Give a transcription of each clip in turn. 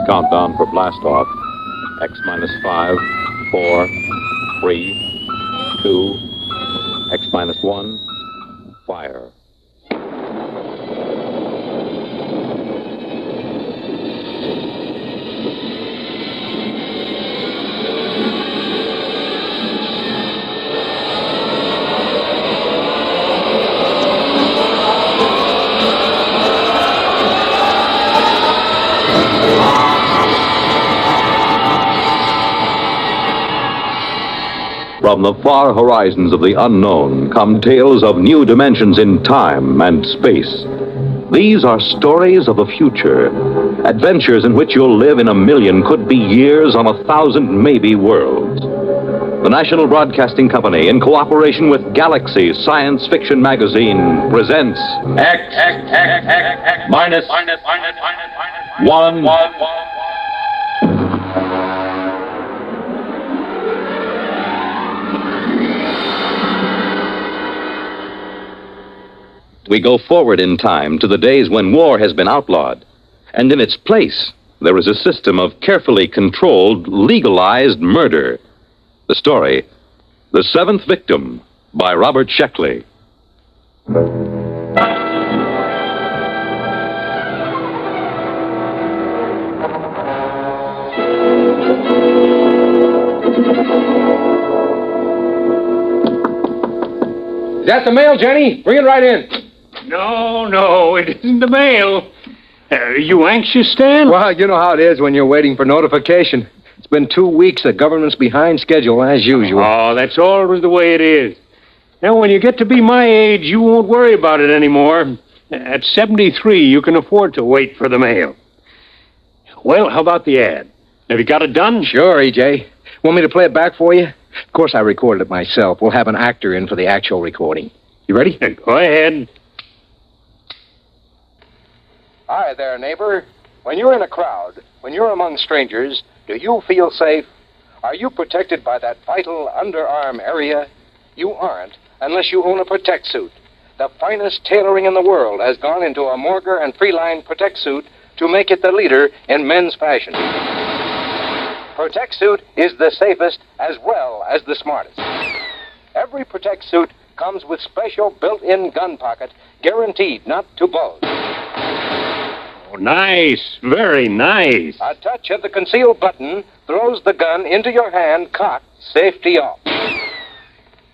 Countdown for blast off. X minus 5, 4, 3, 2, X minus 1, fire. From the far horizons of the unknown come tales of new dimensions in time and space. These are stories of the future, adventures in which you'll live in a million, could be years, on 1,000 maybe worlds. The National Broadcasting Company, in cooperation with Galaxy Science Fiction Magazine, presents X minus 1. We go forward in time to the days when war has been outlawed, and in its place, there is a system of carefully controlled, legalized murder. The story, The Seventh Victim, by Robert Sheckley. Is that the mail, Jenny? Bring it right in. No, it isn't the mail. Are you anxious, Stan? Well, you know how it is when you're waiting for notification. It's been 2 weeks. The government's behind schedule, as usual. Oh, that's always the way it is. Now, when you get to be my age, you won't worry about it anymore. At 73, you can afford to wait for the mail. Well, how about the ad? Have you got it done? Sure, E.J. Want me to play it back for you? Of course, I recorded it myself. We'll have an actor in for the actual recording. You ready? Go ahead. Hi there, neighbor. When you're in a crowd, when you're among strangers, do you feel safe? Are you protected by that vital underarm area? You aren't, unless you own a Protect suit. The finest tailoring in the world has gone into a Morger and Freeline Protect suit to make it the leader in men's fashion. Protect suit is the safest as well as the smartest. Every Protect suit comes with special built-in gun pocket, guaranteed not to bulge. Oh, nice. Very nice. A touch of the conceal button throws the gun into your hand, cocked, safety off.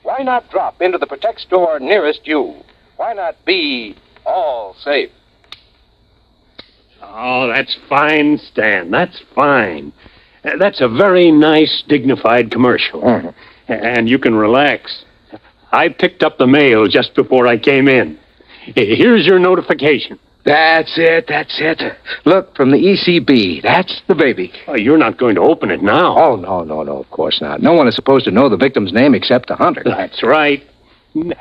Why not drop into the Protect store nearest you? Why not be all safe? Oh, that's fine, Stan. That's fine. That's a very nice, dignified commercial. Mm-hmm. And you can relax. I picked up the mail just before I came in. Here's your notification. That's it. Look, from the ECB. That's the baby. Oh, you're not going to open it now. Oh, no, of course not. No one is supposed to know the victim's name except the hunter. That's right.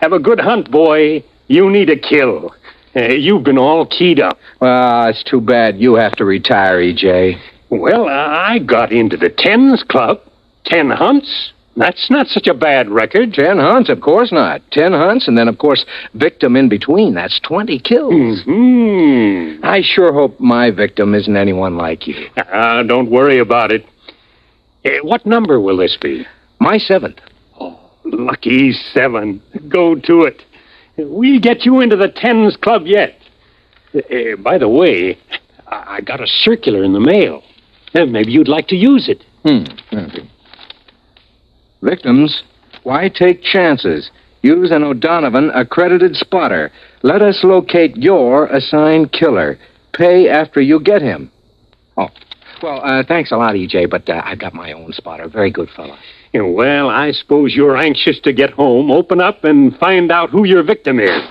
Have a good hunt, boy. You need a kill. You've been all keyed up. Well, it's too bad you have to retire, E.J. Well, I got into the 10s club. 10 hunts. That's not such a bad record. 10 hunts, of course not. 10 hunts, and then, of course, victim in between. That's 20 kills. Mm-hmm. I sure hope my victim isn't anyone like you. Don't worry about it. What number will this be? My 7th. Oh, lucky 7. Go to it. We'll get you into the 10s club yet. By the way, I got a circular in the mail. Maybe you'd like to use it. Victims, why take chances? Use an O'Donovan accredited spotter. Let us locate your assigned killer. Pay after you get him. Oh, well, thanks a lot, E.J., but I've got my own spotter. Very good fella. Well, I suppose you're anxious to get home, open up, and find out who your victim is.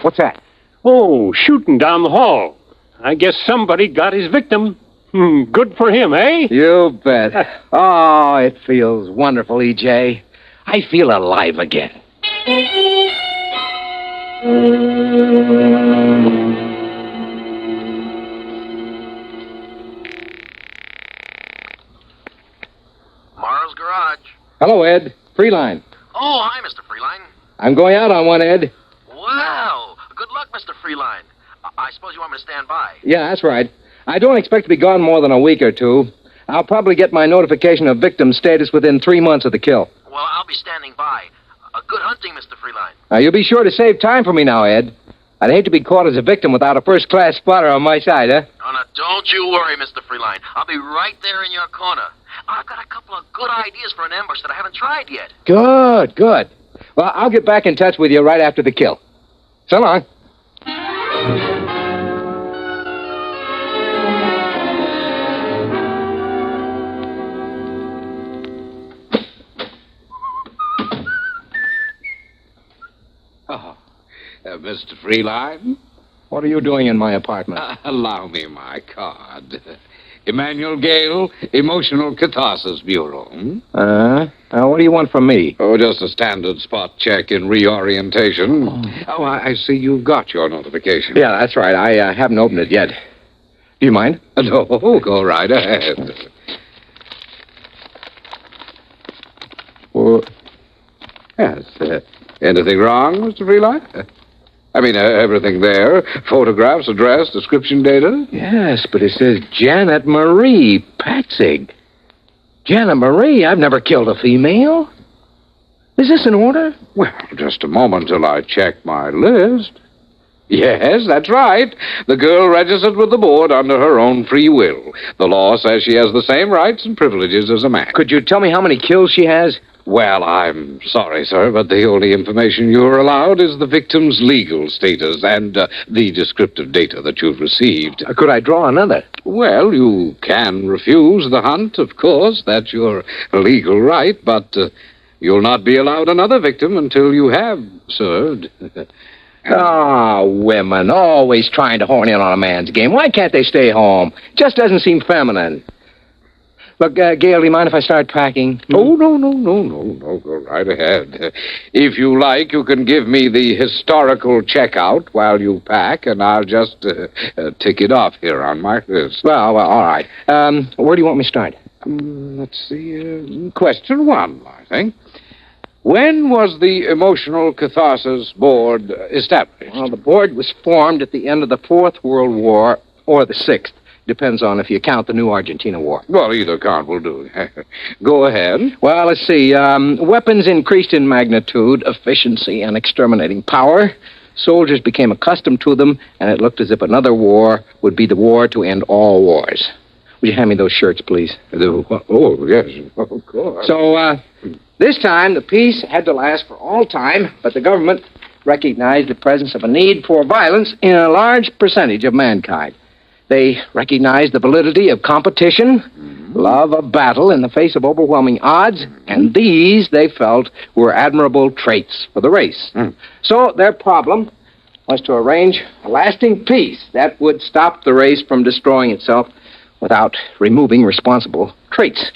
What's that? Oh, shooting down the hall. I guess somebody got his victim. Good for him, eh? You bet. Oh, it feels wonderful, E.J. I feel alive again. Morrow's Garage. Hello, Ed. Freeline. Oh, hi, Mr. Freeline. I'm going out on one, Ed. Wow. Good luck, Mr. Freeline. I suppose you want me to stand by. Yeah, that's right. I don't expect to be gone more than a week or two. I'll probably get my notification of victim status within 3 months of the kill. Well, I'll be standing by. Good hunting, Mr. Freeline. Now, you'll be sure to save time for me now, Ed. I'd hate to be caught as a victim without a first-class spotter on my side, huh? Oh, now, don't you worry, Mr. Freeline. I'll be right there in your corner. I've got a couple of good ideas for an ambush that I haven't tried yet. Good, good. Well, I'll get back in touch with you right after the kill. So long. Mr. Freeline? What are you doing in my apartment? Allow me my card. Emmanuel Gale, Emotional Catharsis Bureau. What do you want from me? Oh, just a standard spot check in reorientation. Oh, I see you've got your notification. Yeah, that's right. I haven't opened it yet. Do you mind? No, go right ahead. Well, Yes. Anything wrong, Mr. Freeline? I mean, everything there. Photographs, address, description data. yes, but it says Janet Marie Patzig. Janet Marie? I've never killed a female. Is this in order? Well, just a moment till I check my list. Yes, that's right. The girl registered with the board under her own free will. The law says she has the same rights and privileges as a man. Could you tell me how many kills she has? Well, I'm sorry, sir, but the only information you're allowed is the victim's legal status and the descriptive data that you've received. Could I draw another? Well, you can refuse the hunt, of course. That's your legal right, but you'll not be allowed another victim until you have served. Women, always trying to horn in on a man's game. Why can't they stay home? Just doesn't seem feminine. Look, Gail, do you mind if I start packing? Oh, no. Go right ahead. If you like, you can give me the historical checkout while you pack, and I'll just tick it off here on my list. Well, all right. Where do you want me to start? Let's see. Question 1, I think. When was the Emotional Catharsis Board established? Well, the board was formed at the end of the Fourth World War, or the Sixth. Depends on if you count the new Argentina War. Well, either count will do. Go ahead. Well, let's see. Weapons increased in magnitude, efficiency, and exterminating power. Soldiers became accustomed to them, and it looked as if another war would be the war to end all wars. Would you hand me those shirts, please? Oh, yes, of course. So, this time, the peace had to last for all time, but the government recognized the presence of a need for violence in a large percentage of mankind. They recognized the validity of competition, love of battle in the face of overwhelming odds, and these, they felt, were admirable traits for the race. So their problem was to arrange a lasting peace that would stop the race from destroying itself without removing responsible traits.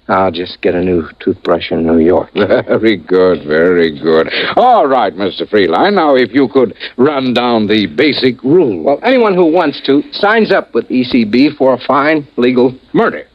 I'll just get a new toothbrush in New York. Very good, very good. All right, Mr. Freeline. Now, if you could run down the basic rules. Well, anyone who wants to signs up with ECB for a fine legal murder.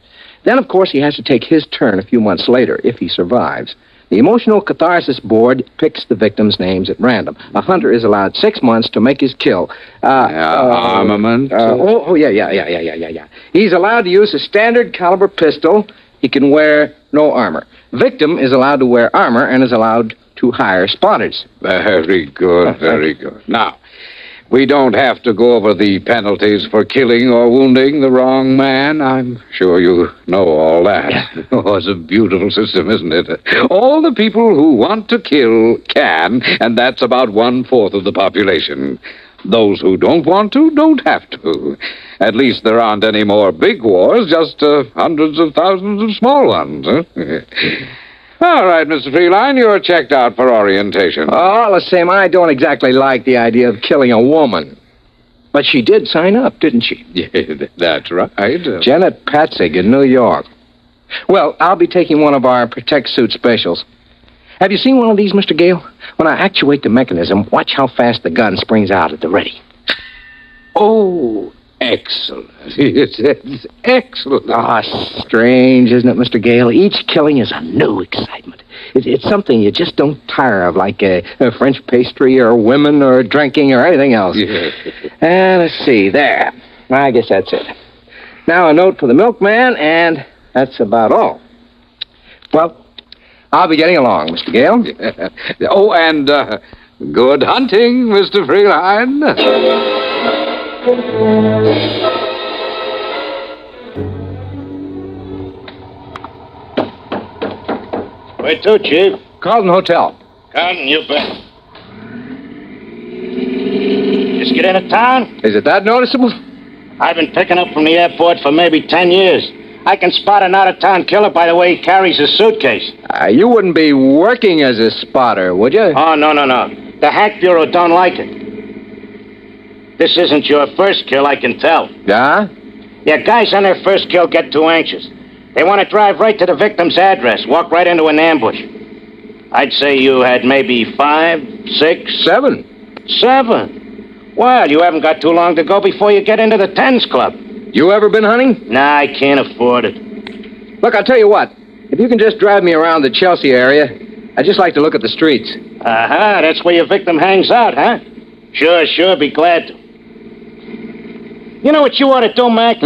Then, of course, he has to take his turn a few months later if he survives. The Emotional Catharsis Board picks the victims' names at random. A hunter is allowed 6 months to make his kill. Armament? Yeah. He's allowed to use a standard caliber pistol. He can wear no armor. Victim is allowed to wear armor and is allowed to hire spotters. Very good, very good. Now, we don't have to go over the penalties for killing or wounding the wrong man. I'm sure you know all that. Oh, it's a beautiful system, isn't it? All the people who want to kill can, and that's about 1/4 of the population. Those who don't want to don't have to. At least there aren't any more big wars, just hundreds of thousands of small ones. Huh? All right, Mr. Freeline, you're checked out for orientation. Oh, let's say I don't exactly like the idea of killing a woman. But she did sign up, didn't she? Yeah, that's right. Janet Patzig in New York. Well, I'll be taking one of our Protect Suit specials. Have you seen one of these, Mr. Gale? When I actuate the mechanism, watch how fast the gun springs out at the ready. Oh, excellent. It's excellent. Ah, strange, isn't it, Mr. Gale? Each killing is a new excitement. It's something you just don't tire of, like a French pastry or women or drinking or anything else. Yeah. Let's see, there. I guess that's it. Now a note for the milkman, and that's about all. Well, I'll be getting along, Mr. Gale. Oh, and good hunting, Mr. Freeline. Where to, Chief? Carlton Hotel. Carlton, you bet. Just get into town? Is it that noticeable? I've been picking up from the airport for maybe 10 years. I can spot an out-of-town killer by the way he carries his suitcase. You wouldn't be working as a spotter, would you? Oh, no. The Hack Bureau don't like it. This isn't your first kill, I can tell. Yeah? Yeah, guys on their first kill get too anxious. They want to drive right to the victim's address, walk right into an ambush. I'd say you had maybe 5, 6... 7. 7? Well, you haven't got too long to go before you get into the Tens Club. You ever been hunting? Nah, I can't afford it. Look, I'll tell you what. If you can just drive me around the Chelsea area, I'd just like to look at the streets. Aha, that's where your victim hangs out, huh? Sure, be glad to. You know what you ought to do, Mac?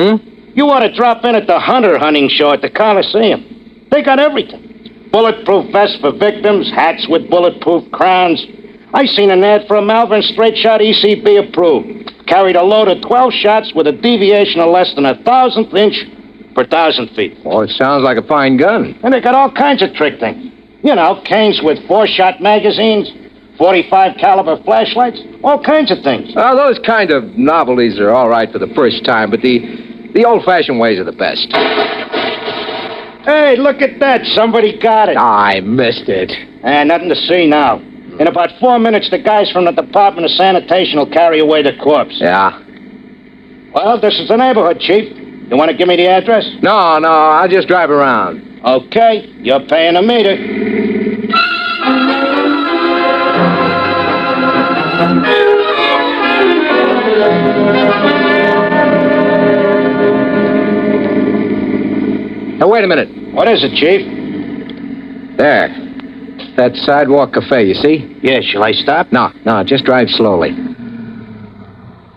You ought to drop in at the Hunter hunting show at the Coliseum. They got everything. Bulletproof vests for victims, hats with bulletproof crowns. I seen an ad for a Malvern straight shot ECB approved. Carried a load of 12 shots with a deviation of less than 1,000th inch per 1,000 feet. Oh, it sounds like a fine gun. And they got all kinds of trick things. You know, canes with 4-shot magazines, 45 caliber flashlights, all kinds of things. Those kind of novelties are all right for the first time, but the old-fashioned ways are the best. Hey, look at that. Somebody got it. I missed it. Nothing to see now. In about 4 minutes, the guys from the Department of Sanitation will carry away the corpse. Yeah. Well, this is the neighborhood, Chief. You want to give me the address? No, I'll just drive around. Okay, you're paying a meter. Now, wait a minute. What is it, Chief? There. That sidewalk cafe, you see? Yeah, shall I stop? No, just drive slowly.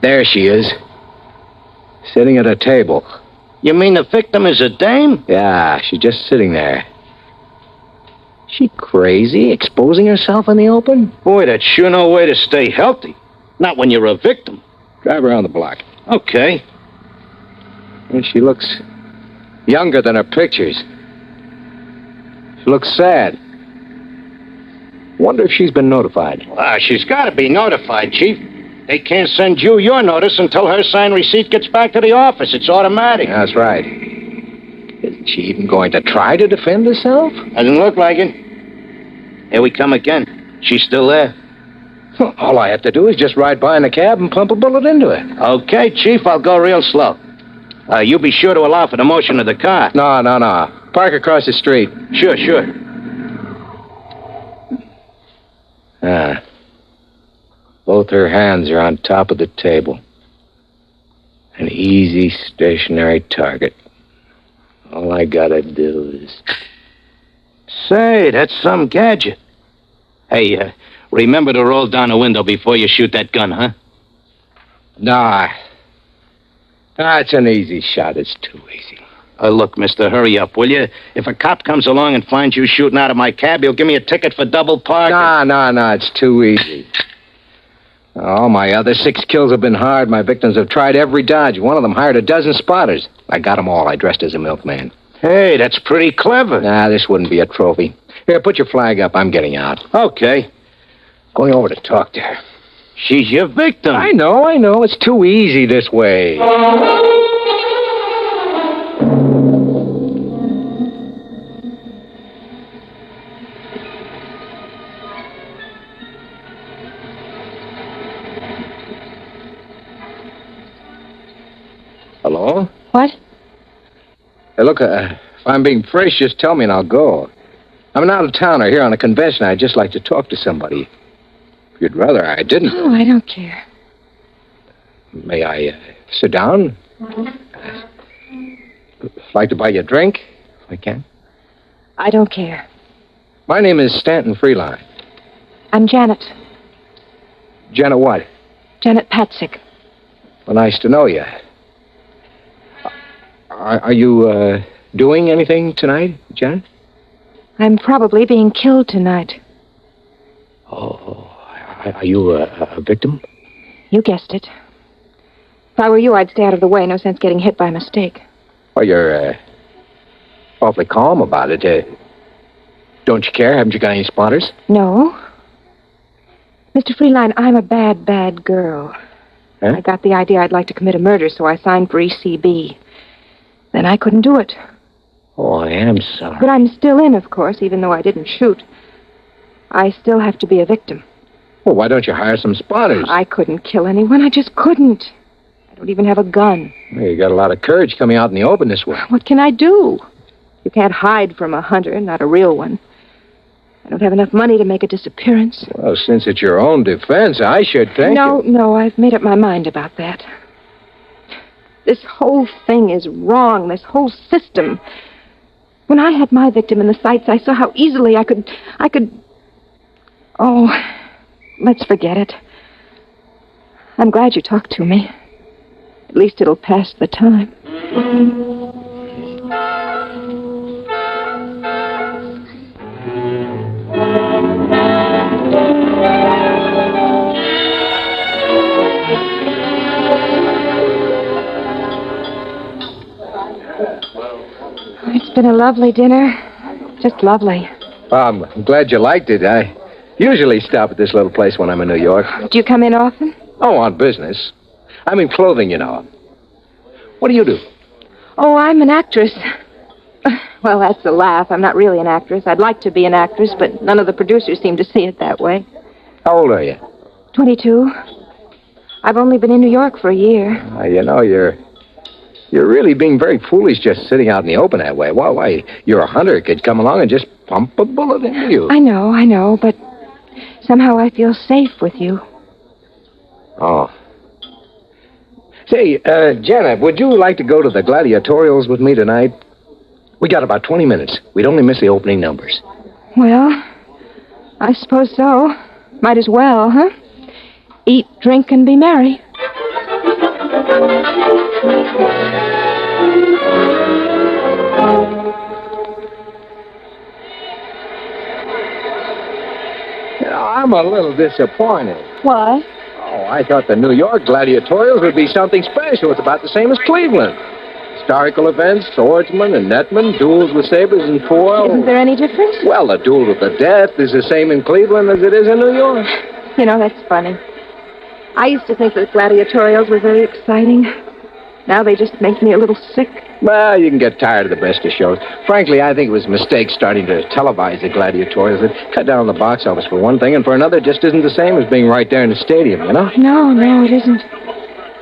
There she is. Sitting at a table. You mean the victim is a dame? Yeah, she's just sitting there. She crazy, exposing herself in the open? Boy, that's sure no way to stay healthy. Not when you're a victim. Drive around the block. Okay. And she looks younger than her pictures. She looks sad. Wonder if she's been notified. She's got to be notified, Chief. They can't send you your notice until her signed receipt gets back to the office. It's automatic. That's right. Isn't she even going to try to defend herself? Doesn't look like it. Here we come again. She's still there. All I have to do is just ride by in a cab and pump a bullet into it. Okay, Chief, I'll go real slow. You be sure to allow for the motion of the car. No. Park across the street. Sure. Both her hands are on top of the table. An easy, stationary target. All I gotta do is... Say, that's some gadget. Hey, remember to roll down the window before you shoot that gun, huh? Nah, it's an easy shot. It's too easy. Look, mister, hurry up, will you? If a cop comes along and finds you shooting out of my cab, he'll give me a ticket for double parking. No, it's too easy. All my other 6 kills have been hard. My victims have tried every dodge. One of them hired a dozen spotters. I got them all. I dressed as a milkman. Hey, that's pretty clever. Nah, this wouldn't be a trophy. Here, put your flag up. I'm getting out. Okay. Going over to talk to her. She's your victim. I know. It's too easy this way. Hello? What? Hey, look, if I'm being fresh, just tell me and I'll go. I'm an out-of-towner here on a convention. I'd just like to talk to somebody. If you'd rather I didn't. Oh, I don't care. May I sit down? Like to buy you a drink, if I can? I don't care. My name is Stanton Freeline. I'm Janet. Janet what? Janet Patzik. Well, nice to know you. Are you, doing anything tonight, Janet? I'm probably being killed tonight. Oh, are you a victim? You guessed it. If I were you, I'd stay out of the way. No sense getting hit by mistake. Well, you're, awfully calm about it. Don't you care? Haven't you got any spotters? No. Mr. Freeline, I'm a bad, bad girl. Huh? I got the idea I'd like to commit a murder, so I signed for ECB. Then I couldn't do it. Oh, I am sorry. But I'm still in, of course, even though I didn't shoot. I still have to be a victim. Well, why don't you hire some spotters? I couldn't kill anyone. I just couldn't. I don't even have a gun. Well, you got a lot of courage coming out in the open this way. What can I do? You can't hide from a hunter, not a real one. I don't have enough money to make a disappearance. Well, since it's your own defense, I should think... No, I've made up my mind about that. This whole thing is wrong, this whole system. When I had my victim in the sights, I saw how easily I could... Oh, let's forget it. I'm glad you talked to me. At least it'll pass the time. It's been a lovely dinner. Just lovely. I'm glad you liked it. I usually stop at this little place when I'm in New York. Do you come in often? Oh, on business. I'm in clothing, you know. What do you do? Oh, I'm an actress. Well, that's a laugh. I'm not really an actress. I'd like to be an actress, but none of the producers seem to see it that way. How old are you? 22. I've only been in New York for a year. You know, you're really being very foolish just sitting out in the open that way. Why, you're a hunter. Could come along and just pump a bullet into you. I know, but somehow I feel safe with you. Oh. Say, Janet, would you like to go to the gladiatorials with me tonight? We got about 20 minutes. We'd only miss the opening numbers. Well, I suppose so. Might as well, huh? Eat, drink, and be merry. You know, I'm a little disappointed. Why? Oh, I thought the New York gladiatorials would be something special. It's about the same as Cleveland. Historical events, swordsmen and netmen, duels with sabers and foil. Isn't there any difference? Well, the duel to the death is the same in Cleveland as it is in New York. You know, that's funny. I used to think that gladiatorials were very exciting. Now they just make me a little sick. Well, you can get tired of the best of shows. Frankly, I think it was a mistake starting to televise the gladiatorials. It cut down on the box office for one thing, and for another, it just isn't the same as being right there in the stadium, you know? No, it isn't.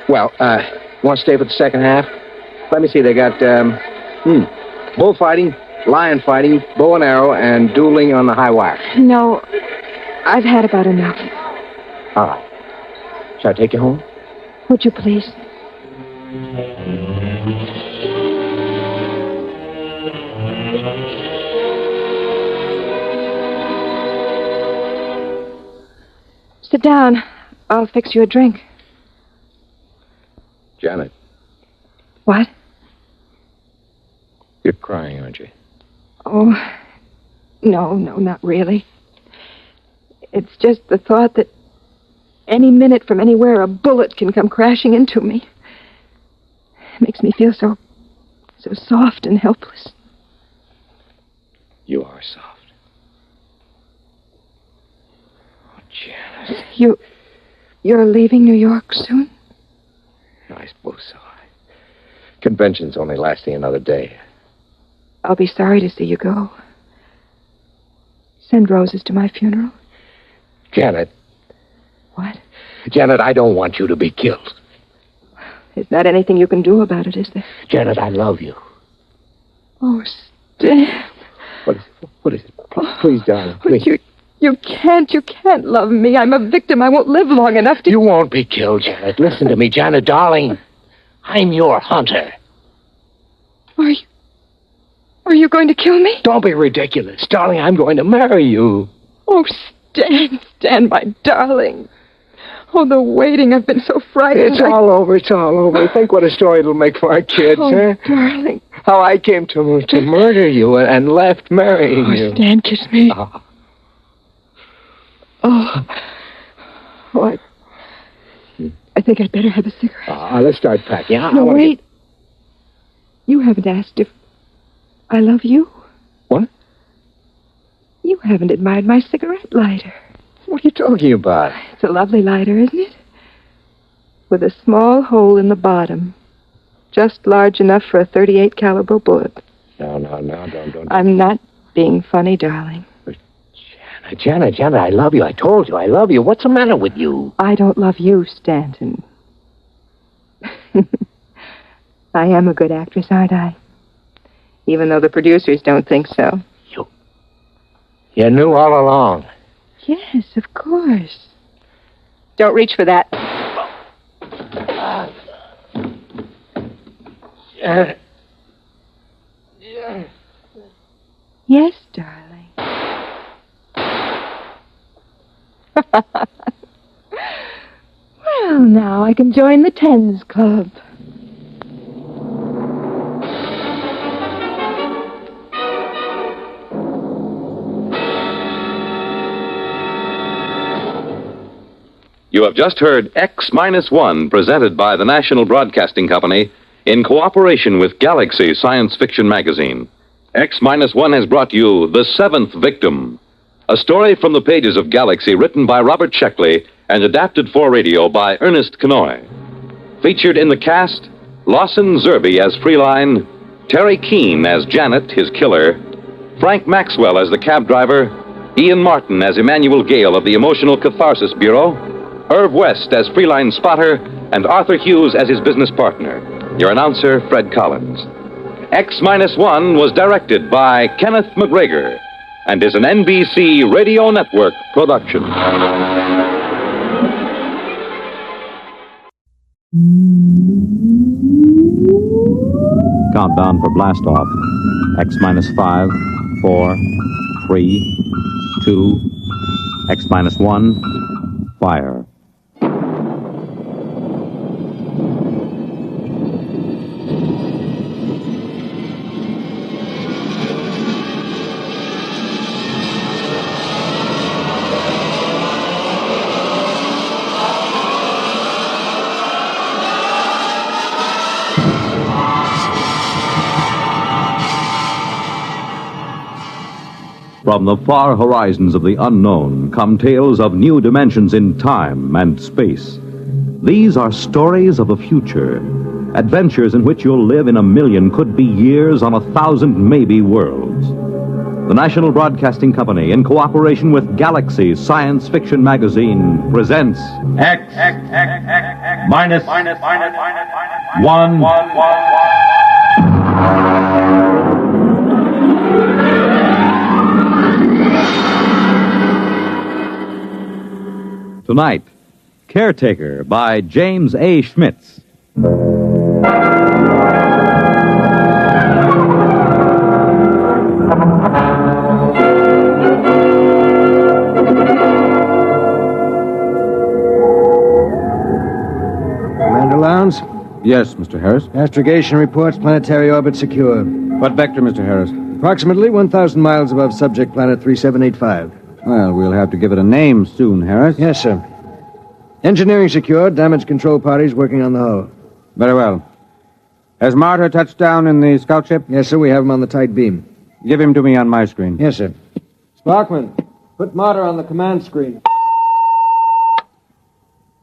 Well, you want to stay for the second half? Let me see, they got, bullfighting, lion fighting, bow and arrow, and dueling on the high wire. No, I've had about enough. All right. Shall I take you home? Would you please? Sit down. I'll fix you a drink. Janet. What? You're crying, aren't you? Oh, no, not really. It's just the thought that any minute from anywhere a bullet can come crashing into me. It makes me feel so soft and helpless. You are soft. Oh, Janet. You're leaving New York soon? I suppose so. Convention's only lasting another day. I'll be sorry to see you go. Send roses to my funeral. Janet. What? Janet, I don't want you to be killed. There's not anything you can do about it, is there? Janet, I love you. Oh, Stan. What is it? Please, darling, please. You can't love me. I'm a victim. I won't live long enough to... You won't be killed, Janet. Listen to me, Janet, darling. I'm your hunter. Are you going to kill me? Don't be ridiculous. Darling, I'm going to marry you. Oh, Stan, my darling. Oh, the waiting. I've been so frightened. It's all over. Think what a story it'll make for our kids, Oh, huh? darling. How I came to murder you and left marrying you. Oh, Stan, kiss me. Oh, I think I'd better have a cigarette. Let's start packing. No, wait. You haven't asked if I love you. What? You haven't admired my cigarette lighter. What are you talking about? It's a lovely lighter, isn't it? With a small hole in the bottom. Just large enough for a .38 caliber bullet. No, don't. I'm not being funny, darling. Janet, I love you. I told you I love you. What's the matter with you? I don't love you, Stanton. I am a good actress, aren't I? Even though the producers don't think so. You knew all along. Yes, of course. Don't reach for that. Yes, darling. Well, now I can join the Tens Club. You have just heard X-1, presented by the National Broadcasting Company in cooperation with Galaxy Science Fiction Magazine. X-1 has brought you The Seventh Victim, a story from the pages of Galaxy written by Robert Sheckley and adapted for radio by Ernest Kenoy. Featured in the cast, Lawson Zerbe as Freeline, Terry Keane as Janet, his killer, Frank Maxwell as the cab driver, Ian Martin as Emmanuel Gale of the Emotional Catharsis Bureau, Irv West as Freeline spotter, and Arthur Hughes as his business partner. Your announcer, Fred Collins. X-1 was directed by Kenneth McGregor and is an NBC Radio Network production. Countdown for blast off. X-5, 4, 3, 2, X-1, fire. From the far horizons of the unknown come tales of new dimensions in time and space. These are stories of a future, adventures in which you'll live in 1,000,000, could be years, on 1,000 maybe worlds. The National Broadcasting Company, in cooperation with Galaxy Science Fiction Magazine, presents X minus one. Tonight, Caretaker by James A. Schmitz. Commander Lowndes? Yes, Mr. Harris. Astrogation reports planetary orbit secure. What vector, Mr. Harris? Approximately 1,000 miles above subject planet 3785. Well, we'll have to give it a name soon, Harris. Yes, sir. Engineering secured. Damage control parties working on the hull. Very well. Has Martyr touched down in the scout ship? Yes, sir. We have him on the tight beam. Give him to me on my screen. Yes, sir. Sparkman, put Martyr on the command screen.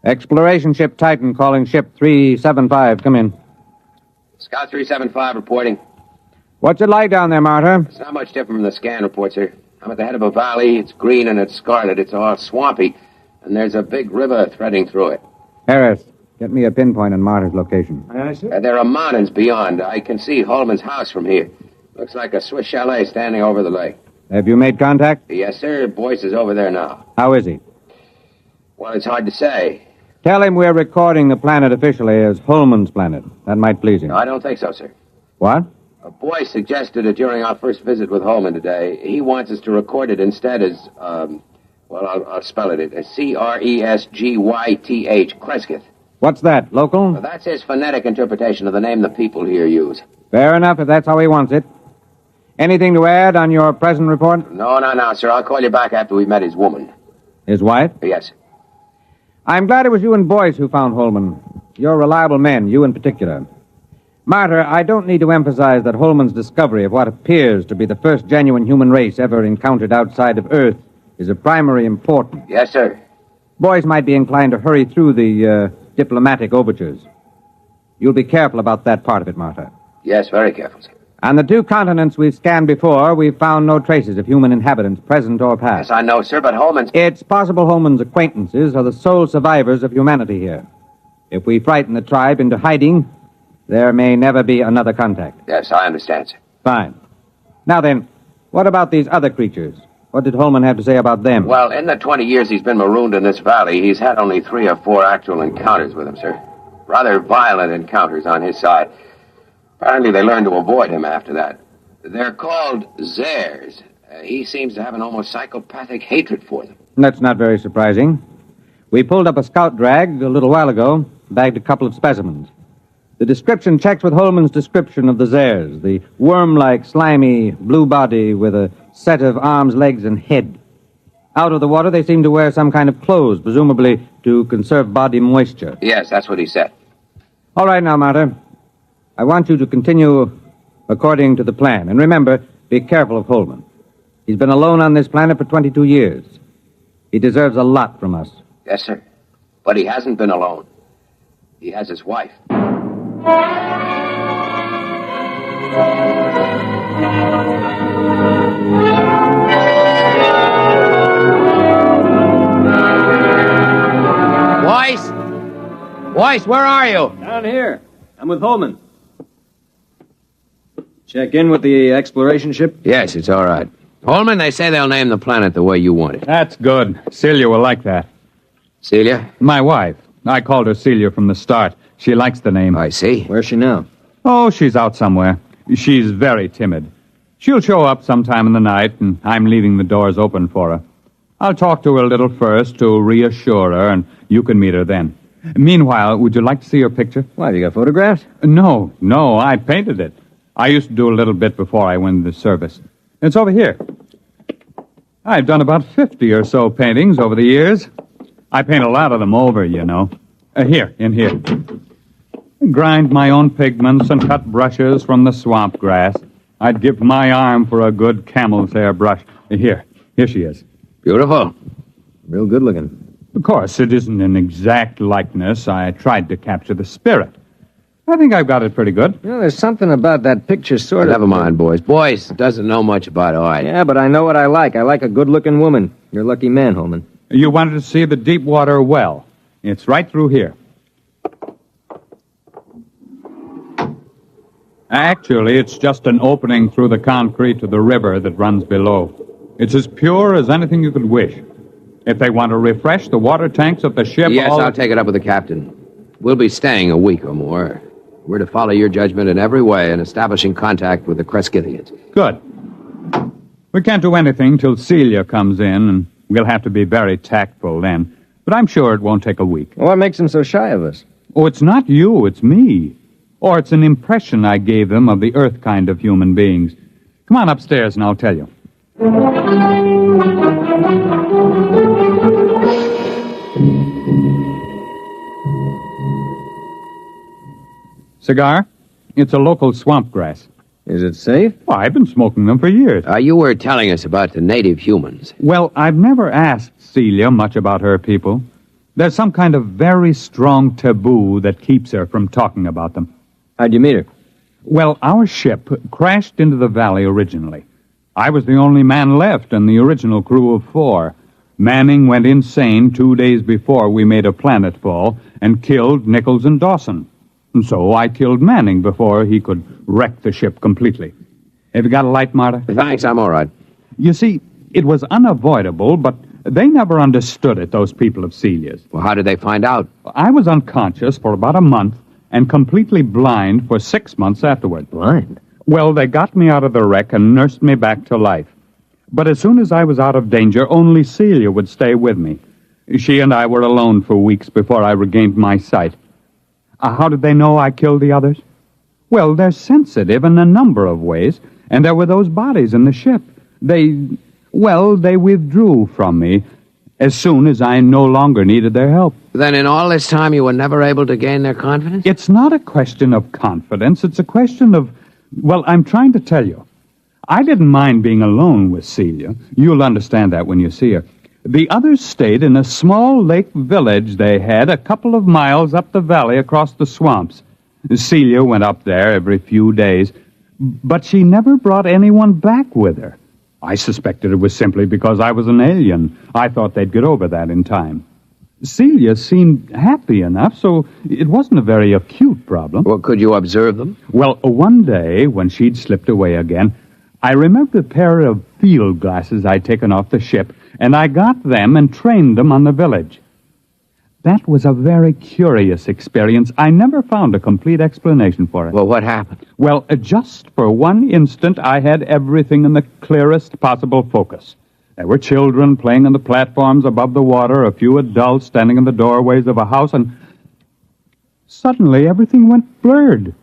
Exploration ship Titan calling ship 375. Come in. Scout 375 reporting. What's it like down there, Martyr? It's not much different from the scan report, sir. I'm at the head of a valley. It's green and it's scarlet. It's all swampy. And there's a big river threading through it. Harris, get me a pinpoint on Martyr's location. Aye, sir. There are mountains beyond. I can see Holman's house from here. Looks like a Swiss chalet standing over the lake. Have you made contact? Yes, sir. Boyce is over there now. How is he? Well, it's hard to say. Tell him we're recording the planet officially as Holman's planet. That might please him. No, I don't think so, sir. What? A boy suggested it during our first visit with Holman today. He wants us to record it instead as, I'll spell it. It's Cresgyth, Cresgyth. What's that, local? Well, that's his phonetic interpretation of the name the people here use. Fair enough, if that's how he wants it. Anything to add on your present report? No, sir. I'll call you back after we've met his woman. His wife? Yes. I'm glad it was you and Boyce who found Holman. You're reliable men, you in particular. Martyr, I don't need to emphasize that Holman's discovery of what appears to be the first genuine human race ever encountered outside of Earth is of primary importance. Yes, sir. Boyce might be inclined to hurry through the diplomatic overtures. You'll be careful about that part of it, Martyr. Yes, very careful, sir. On the 2 continents we've scanned before, we've found no traces of human inhabitants, present or past. Yes, I know, sir, but Holman's... It's possible Holman's acquaintances are the sole survivors of humanity here. If we frighten the tribe into hiding, there may never be another contact. Yes, I understand, sir. Fine. Now then, what about these other creatures? What did Holman have to say about them? Well, in the 20 years he's been marooned in this valley, he's had only 3 or 4 actual encounters with them, sir. Rather violent encounters on his side. Apparently they learned to avoid him after that. They're called Zares. He seems to have an almost psychopathic hatred for them. That's not very surprising. We pulled up a scout drag a little while ago, bagged a couple of specimens. The description checks with Holman's description of the Zares, the worm-like, slimy, blue body with a set of arms, legs, and head. Out of the water, they seem to wear some kind of clothes, presumably to conserve body moisture. Yes, that's what he said. All right now, Martyr. I want you to continue according to the plan. And remember, be careful of Holman. He's been alone on this planet for 22 years. He deserves a lot from us. Yes, sir. But he hasn't been alone. He has his wife. Boyce, where are you? Down here. I'm with Holman. Check in with the exploration ship? Yes, it's all right. Holman, they say they'll name the planet the way you want it. That's good. Celia will like that. Celia? My wife. I called her Celia from the start. She likes the name. I see. Where's she now? Oh, she's out somewhere. She's very timid. She'll show up sometime in the night, and I'm leaving the doors open for her. I'll talk to her a little first to reassure her, and you can meet her then. Meanwhile, would you like to see her picture? Why, have you got photographs? No, I painted it. I used to do a little bit before I went into service. It's over here. I've done about 50 or so paintings over the years. I paint a lot of them over, you know. Here, in here. Grind my own pigments and cut brushes from the swamp grass. I'd give my arm for a good camel's hair brush. Here she is. Beautiful. Real good looking. Of course, it isn't an exact likeness. I tried to capture the spirit. I think I've got it pretty good. You know, there's something about that picture sort of... Never mind, boys. Boyce doesn't know much about art. Yeah, but I know what I like. I like a good-looking woman. You're a lucky man, Holman. You wanted to see the deep water well. It's right through here. Actually, it's just an opening through the concrete to the river that runs below. It's as pure as anything you could wish. If they want to refresh the water tanks of the ship... Yes, I'll take it up with the captain. We'll be staying a week or more. We're to follow your judgment in every way in establishing contact with the Cresgythians. Good. We can't do anything till Celia comes in, and we'll have to be very tactful then. But I'm sure it won't take a week. Well, what makes them so shy of us? Oh, it's not you, it's me. Or it's an impression I gave them of the Earth kind of human beings. Come on upstairs and I'll tell you. Cigar? It's a local swamp grass. Is it safe? Well, I've been smoking them for years. You were telling us about the native humans. Well, I've never asked Celia much about her people. There's some kind of very strong taboo that keeps her from talking about them. How'd you meet her? Well, our ship crashed into the valley originally. I was the only man left in the original crew of 4. Manning went insane 2 days before we made a planetfall and killed Nichols and Dawson. And so I killed Manning before he could wreck the ship completely. Have you got a light, Marta? Thanks, I'm all right. You see, it was unavoidable, but they never understood it, those people of Celia's. Well, how did they find out? I was unconscious for about a month and completely blind for 6 months afterward. Blind? Well, they got me out of the wreck and nursed me back to life. But as soon as I was out of danger, only Celia would stay with me. She and I were alone for weeks before I regained my sight. How did they know I killed the others? Well, they're sensitive in a number of ways, and there were those bodies in the ship. They withdrew from me as soon as I no longer needed their help. Then in all this time you were never able to gain their confidence? It's not a question of confidence. It's a question of, well, I'm trying to tell you. I didn't mind being alone with Celia. You'll understand that when you see her. The others stayed in a small lake village they had a couple of miles up the valley across the swamps. Celia went up there every few days, but she never brought anyone back with her. I suspected it was simply because I was an alien. I thought they'd get over that in time. Celia seemed happy enough, so it wasn't a very acute problem. Well, could you observe them? Well, one day, when she'd slipped away again, I remembered a pair of field glasses I'd taken off the ship, and I got them and trained them on the village. That was a very curious experience. I never found a complete explanation for it. Well, what happened? Well, just for one instant, I had everything in the clearest possible focus. There were children playing on the platforms above the water, a few adults standing in the doorways of a house, and suddenly everything went blurred.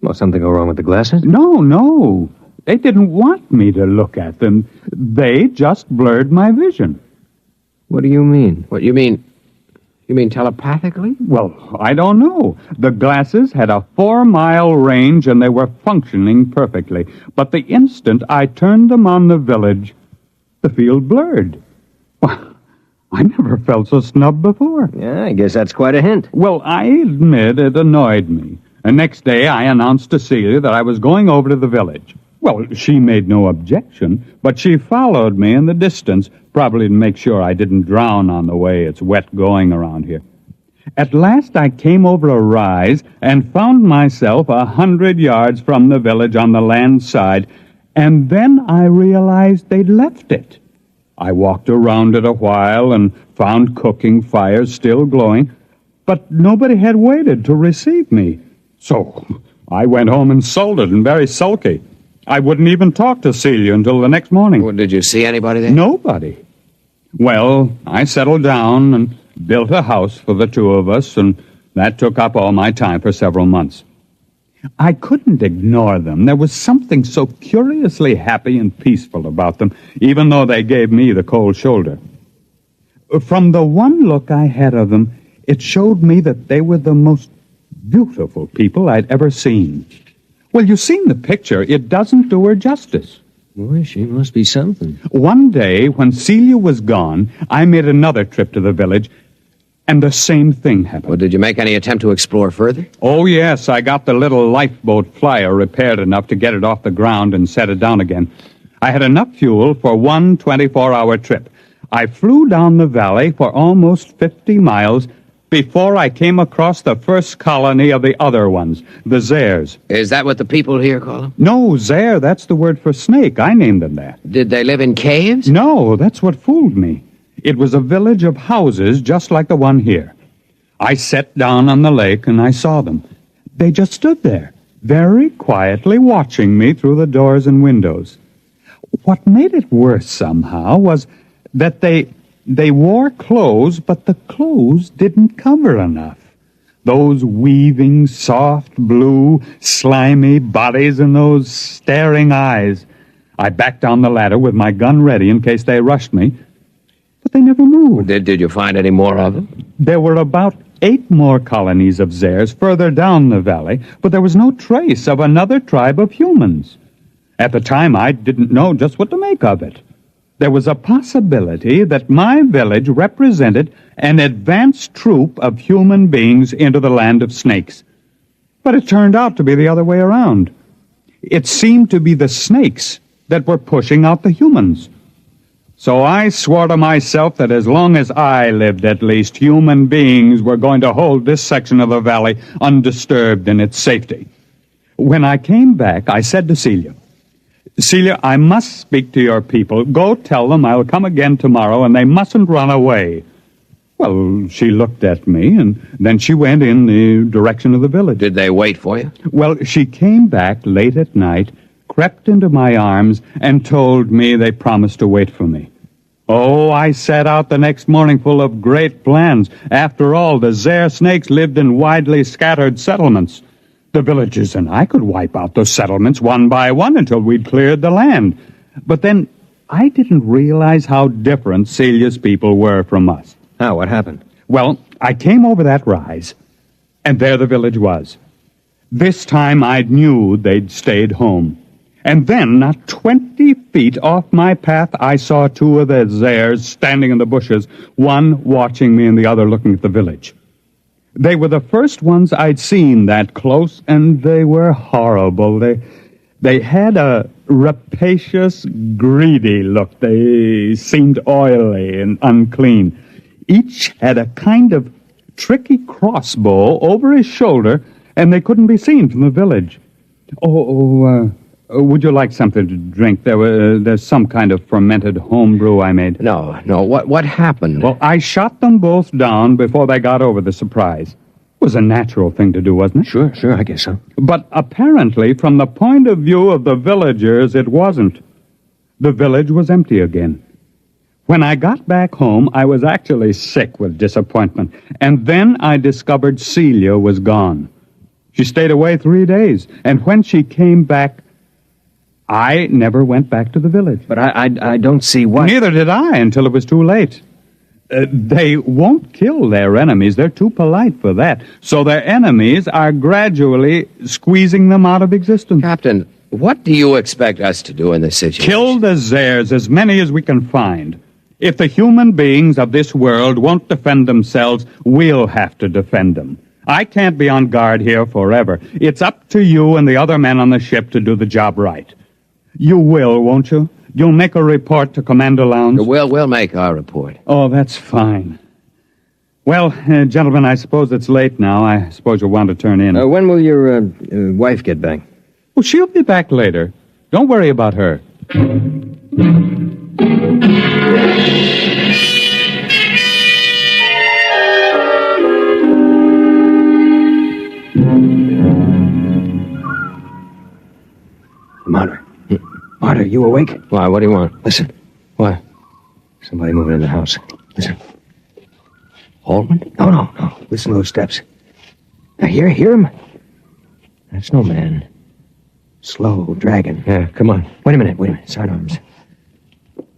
Well, something go wrong with the glasses? No. They didn't want me to look at them. They just blurred my vision. What do you mean? What, you mean telepathically? Well, I don't know. The glasses had a 4-mile range, and they were functioning perfectly. But the instant I turned them on the village, the field blurred. Well, I never felt so snubbed before. Yeah, I guess that's quite a hint. Well, I admit it annoyed me. The next day, I announced to Celia that I was going over to the village. Well, she made no objection, but she followed me in the distance, probably to make sure I didn't drown on the way. It's wet going around here. At last, I came over a rise and found myself 100 yards from the village on the land side, and then I realized they'd left it. I walked around it a while and found cooking fires still glowing, but nobody had waited to receive me. So I went home insulted and very sulky. I wouldn't even talk to Celia until the next morning. Well, did you see anybody there? Nobody. Well, I settled down and built a house for the two of us, and that took up all my time for several months. I couldn't ignore them. There was something so curiously happy and peaceful about them, even though they gave me the cold shoulder. From the one look I had of them, it showed me that they were the most beautiful people I'd ever seen. Well, you've seen the picture. It doesn't do her justice. Boy, she must be something. One day, when Celia was gone, I made another trip to the village, and the same thing happened. Well, did you make any attempt to explore further? Oh, yes. I got the little lifeboat flyer repaired enough to get it off the ground and set it down again. I had enough fuel for one 24-hour trip. I flew down the valley for almost 50 miles before I came across the first colony of the other ones, the Zares. Is that what the people here call them? No, Zare, that's the word for snake. I named them that. Did they live in caves? No, that's what fooled me. It was a village of houses just like the one here. I sat down on the lake and I saw them. They just stood there, very quietly watching me through the doors and windows. What made it worse somehow was that they wore clothes, but the clothes didn't cover enough. Those weaving, soft, blue, slimy bodies and those staring eyes. I backed down the ladder with my gun ready in case they rushed me, but they never moved. Did you find any more of them? There were about 8 more colonies of Zares further down the valley, but there was no trace of another tribe of humans. At the time, I didn't know just what to make of it. There was a possibility that my village represented an advanced troop of human beings into the land of snakes. But it turned out to be the other way around. It seemed to be the snakes that were pushing out the humans. So I swore to myself that as long as I lived, at least, human beings were going to hold this section of the valley undisturbed in its safety. When I came back, I said to Celia, "Celia, I must speak to your people. Go tell them I'll come again tomorrow, and they mustn't run away." Well, she looked at me, and then she went in the direction of the village. Did they wait for you? Well, she came back late at night, crept into my arms, and told me they promised to wait for me. Oh, I set out the next morning full of great plans. After all, the Zare snakes lived in widely scattered settlements. The villagers and I could wipe out those settlements one by one until we'd cleared the land. But then I didn't realize how different Celia's people were from us. How? What happened? Well, I came over that rise, and there the village was. This time I knew they'd stayed home. And then, not 20 feet off my path, I saw two of the Zares standing in the bushes, one watching me and the other looking at the village. They were the first ones I'd seen that close, and they were horrible. They had a rapacious, greedy look. They seemed oily and unclean. Each had a kind of tricky crossbow over his shoulder, and they couldn't be seen from the village. Would you like something to drink? There's some kind of fermented homebrew I made. No. What happened? Well, I shot them both down before they got over the surprise. It was a natural thing to do, wasn't it? Sure, I guess so. But apparently, from the point of view of the villagers, it wasn't. The village was empty again. When I got back home, I was actually sick with disappointment. And then I discovered Celia was gone. She stayed away 3 days. And when she came back, I never went back to the village. But I don't see why. Neither did I until it was too late. They won't kill their enemies. They're too polite for that. So their enemies are gradually squeezing them out of existence. Captain, what do you expect us to do in this situation? Kill the Zares, as many as we can find. If the human beings of this world won't defend themselves, we'll have to defend them. I can't be on guard here forever. It's up to you and the other men on the ship to do the job right. You will, won't you? You'll make a report to Commander Lowndes? We'll make our report. Oh, that's fine. Well, gentlemen, I suppose it's late now. I suppose you'll want to turn in. When will your wife get back? Well, she'll be back later. Don't worry about her. Marta, you awake? Why, what do you want? Listen. What? Somebody moving in the house. Listen. Holman? No. Listen to those steps. Now, hear him? That's no man. Slow, dragging. Yeah, come on. Wait a minute. Sidearms.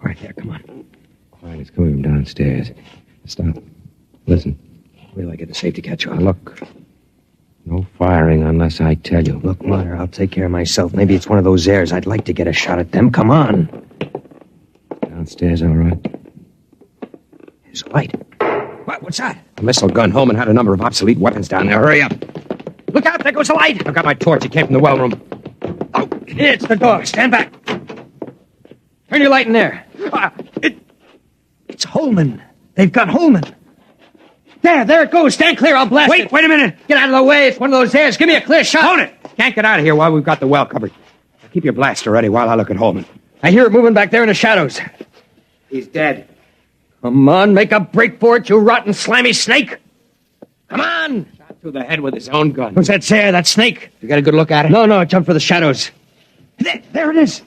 Right there, come on. Quiet, it's coming from downstairs. Stop. Listen. Wait till I get the safety catch off. Look. No firing unless I tell you. Look, Mother, I'll take care of myself. Maybe it's one of those Zares. I'd like to get a shot at them. Come on. Downstairs, all right. There's a light. What's that? A missile gun. Holman had a number of obsolete weapons down there. Hurry up. Look out, there goes the light. I've got my torch. It came from the well room. Oh, it's the dog. Stand back. Turn your light in there. It's Holman. They've got Holman. There it goes. Stand clear. I'll blast it. Wait a minute. Get out of the way. It's one of those Zares. Give me a clear shot. Hold it. Can't get out of here while we've got the well covered. Now keep your blaster ready while I look at Holman. I hear it moving back there in the shadows. He's dead. Come on, make a break for it, you rotten, slimy snake. Come on. Shot through the head with his own gun. Who's that Zare, that snake? You got a good look at it? No, it jumped for the shadows. There it is.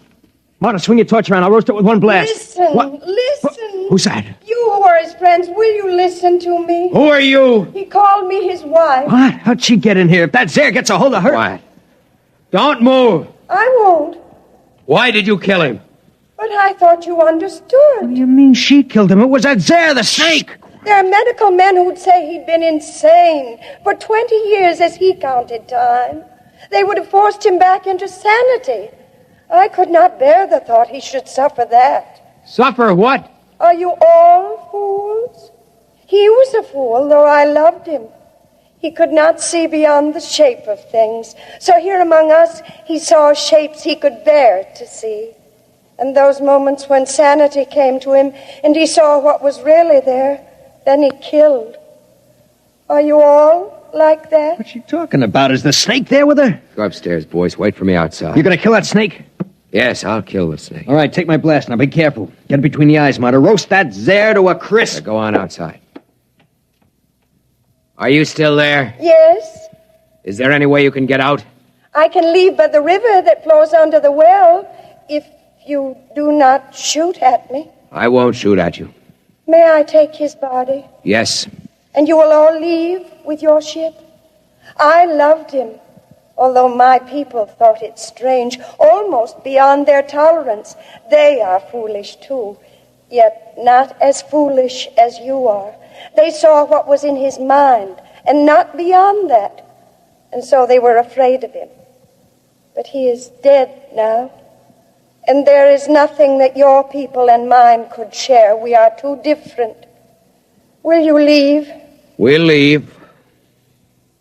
Marta, swing your torch around. I'll roast it with one blast. Listen. Who's that? You who are his friends, will you listen to me? Who are you? He called me his wife. What? How'd she get in here? If that Zare gets a hold of her... Quiet. Don't move. I won't. Why did you kill him? But I thought you understood. What do you mean she killed him? It was that Zare, the snake. There are medical men who'd say he'd been insane for 20 years as he counted time. They would have forced him back into sanity. I could not bear the thought he should suffer that. Suffer what? Are you all fools? He was a fool, though I loved him. He could not see beyond the shape of things. So here among us, he saw shapes he could bear to see. And those moments when sanity came to him and he saw what was really there, then he killed. Are you all like that? What's she talking about? Is the snake there with her? Go upstairs, boys. Wait for me outside. You're going to kill that snake? Yes, I'll kill the snake. All right, take my blast. Now be careful. Get it between the eyes, Marta. Roast that Zare to a crisp. Go on outside. Are you still there? Yes, Is there any way you can get out? I can leave by the river that flows under the well if you do not shoot at me. I won't shoot at you. May I take his body? Yes. And you will all leave with your ship? I loved him, although my people thought it strange, almost beyond their tolerance. They are foolish, too, yet not as foolish as you are. They saw what was in his mind, and not beyond that, and so they were afraid of him. But he is dead now, and there is nothing that your people and mine could share. We are too different. Will you leave? We'll leave.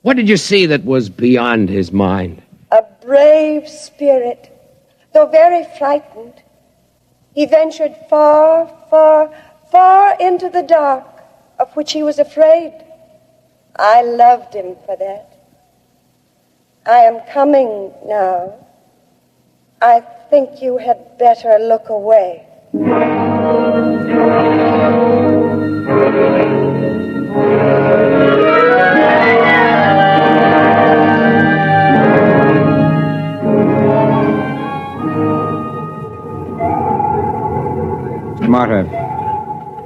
What did you see that was beyond his mind? A brave spirit, though very frightened. He ventured far, far, far into the dark, of which he was afraid. I loved him for that. I am coming now. I think you had better look away. Martyr.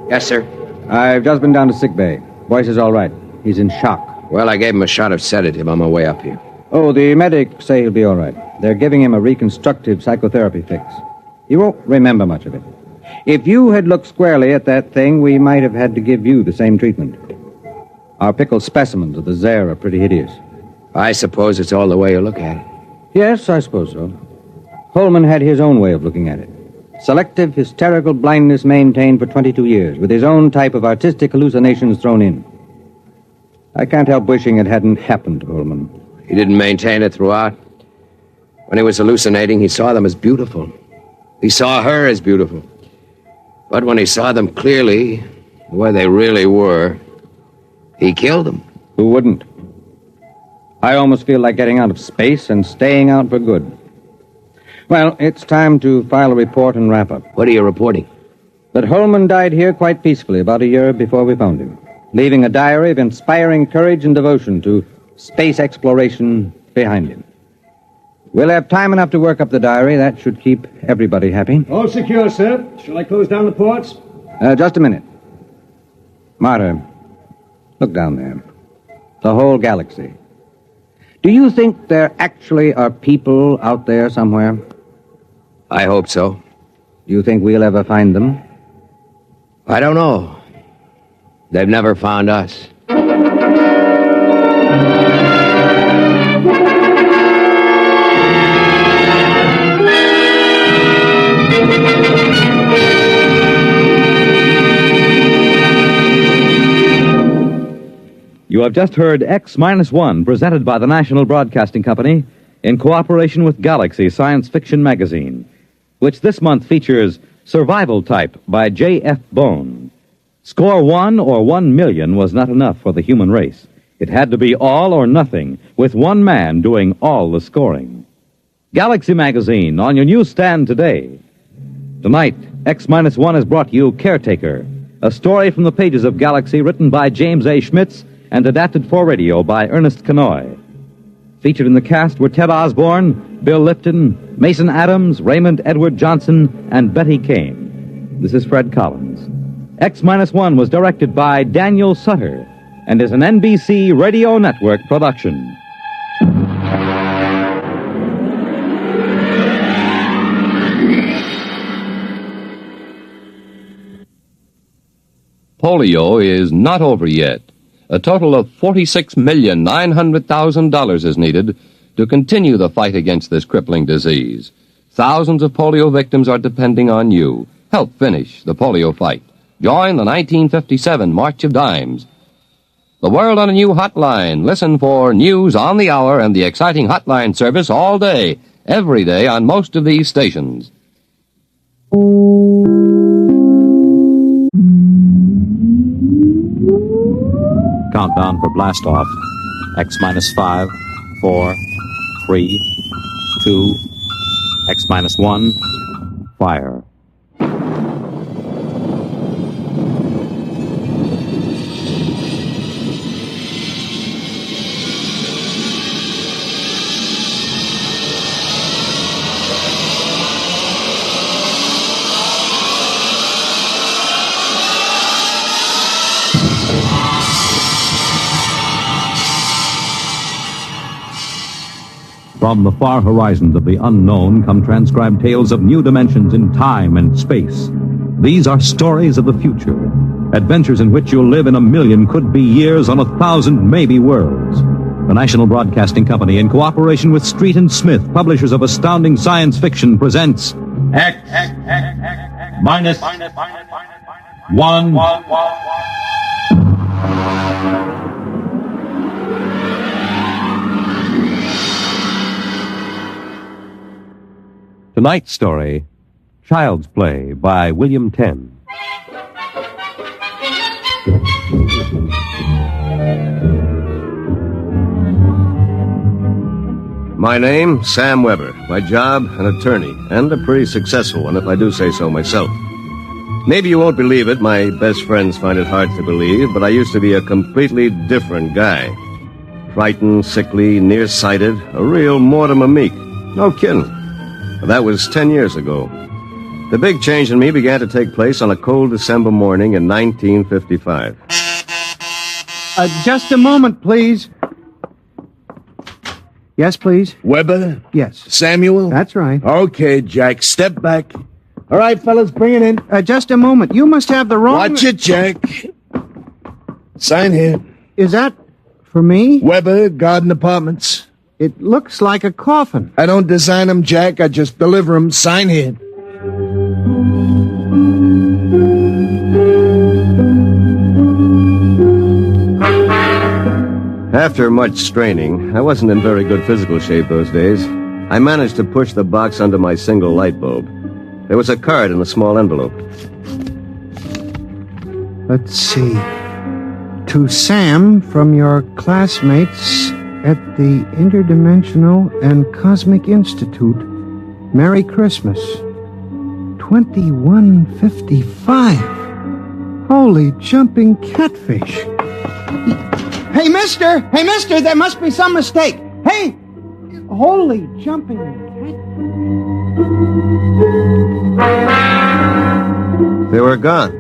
Yes, sir. I've just been down to sick bay. Boyce is all right. He's in shock. Well, I gave him a shot of sedative on my way up here. Oh, the medics say he'll be all right. They're giving him a reconstructive psychotherapy fix. He won't remember much of it. If you had looked squarely at that thing, we might have had to give you the same treatment. Our pickled specimens of the Zare are pretty hideous. I suppose it's all the way you look at it. Yes, I suppose so. Holman had his own way of looking at it. Selective hysterical blindness maintained for 22 years, with his own type of artistic hallucinations thrown in. I can't help wishing it hadn't happened to Holman. He didn't maintain it throughout. When he was hallucinating, he saw them as beautiful. He saw her as beautiful. But when he saw them clearly, where they really were, he killed them. Who wouldn't? I almost feel like getting out of space and staying out for good. Well, it's time to file a report and wrap up. What are you reporting? That Holman died here quite peacefully about a year before we found him, leaving a diary of inspiring courage and devotion to space exploration behind him. We'll have time enough to work up the diary. That should keep everybody happy. All secure, sir. Shall I close down the ports? Just a minute. Martyr, look down there. The whole galaxy. Do you think there actually are people out there somewhere? I hope so. Do you think we'll ever find them? I don't know. They've never found us. You have just heard X-1, presented by the National Broadcasting Company in cooperation with Galaxy Science Fiction Magazine, which this month features Survival Type by J.F. Bone. Score 1 or 1 million was not enough for the human race. It had to be all or nothing, with one man doing all the scoring. Galaxy Magazine on your newsstand today. Tonight, X-1 has brought you Caretaker, a story from the pages of Galaxy written by James A. Schmitz and adapted for radio by Ernest Kenoy. Featured in the cast were Ted Osborne, Bill Lifton, Mason Adams, Raymond Edward Johnson, and Betty Kane. This is Fred Collins. X-1 was directed by Daniel Sutter and is an NBC Radio Network production. Polio is not over yet. A total of $46,900,000 is needed to continue the fight against this crippling disease. Thousands of polio victims are depending on you. Help finish the polio fight. Join the 1957 March of Dimes. The World on a New Hotline. Listen for news on the hour and the exciting hotline service all day, every day on most of these stations. Countdown for blastoff. X-5, 4, 3, 2, X-1, fire. From the far horizons of the unknown come transcribed tales of new dimensions in time and space. These are stories of the future, adventures in which you'll live in a million could-be years on 1,000 maybe worlds. The National Broadcasting Company, in cooperation with Street and Smith, publishers of astounding science fiction, presents X minus 1. Tonight's story, Child's Play by William Tenn. My name, Sam Weber. My job, an attorney, and a pretty successful one, if I do say so myself. Maybe you won't believe it, my best friends find it hard to believe, but I used to be a completely different guy. Frightened, sickly, nearsighted, a real Mortimer Meek. No kidding. But that was 10 years ago. The big change in me began to take place on a cold December morning in 1955. Just a moment, please. Yes, please. Weber? Yes. Samuel? That's right. Okay, Jack, step back. All right, fellas, bring it in. Just a moment. You must have the wrong... Watch it, Jack. Sign here. Is that for me? Weber, Garden Apartments. It looks like a coffin. I don't design them, Jack. I just deliver them. Sign here. After much straining, I wasn't in very good physical shape those days. I managed to push the box under my single light bulb. There was a card in a small envelope. Let's see. To Sam from your classmates at the Interdimensional and Cosmic Institute. Merry Christmas. 2155. Holy jumping catfish. Hey, mister! Hey, mister! There must be some mistake. Hey! Holy jumping catfish. They were gone.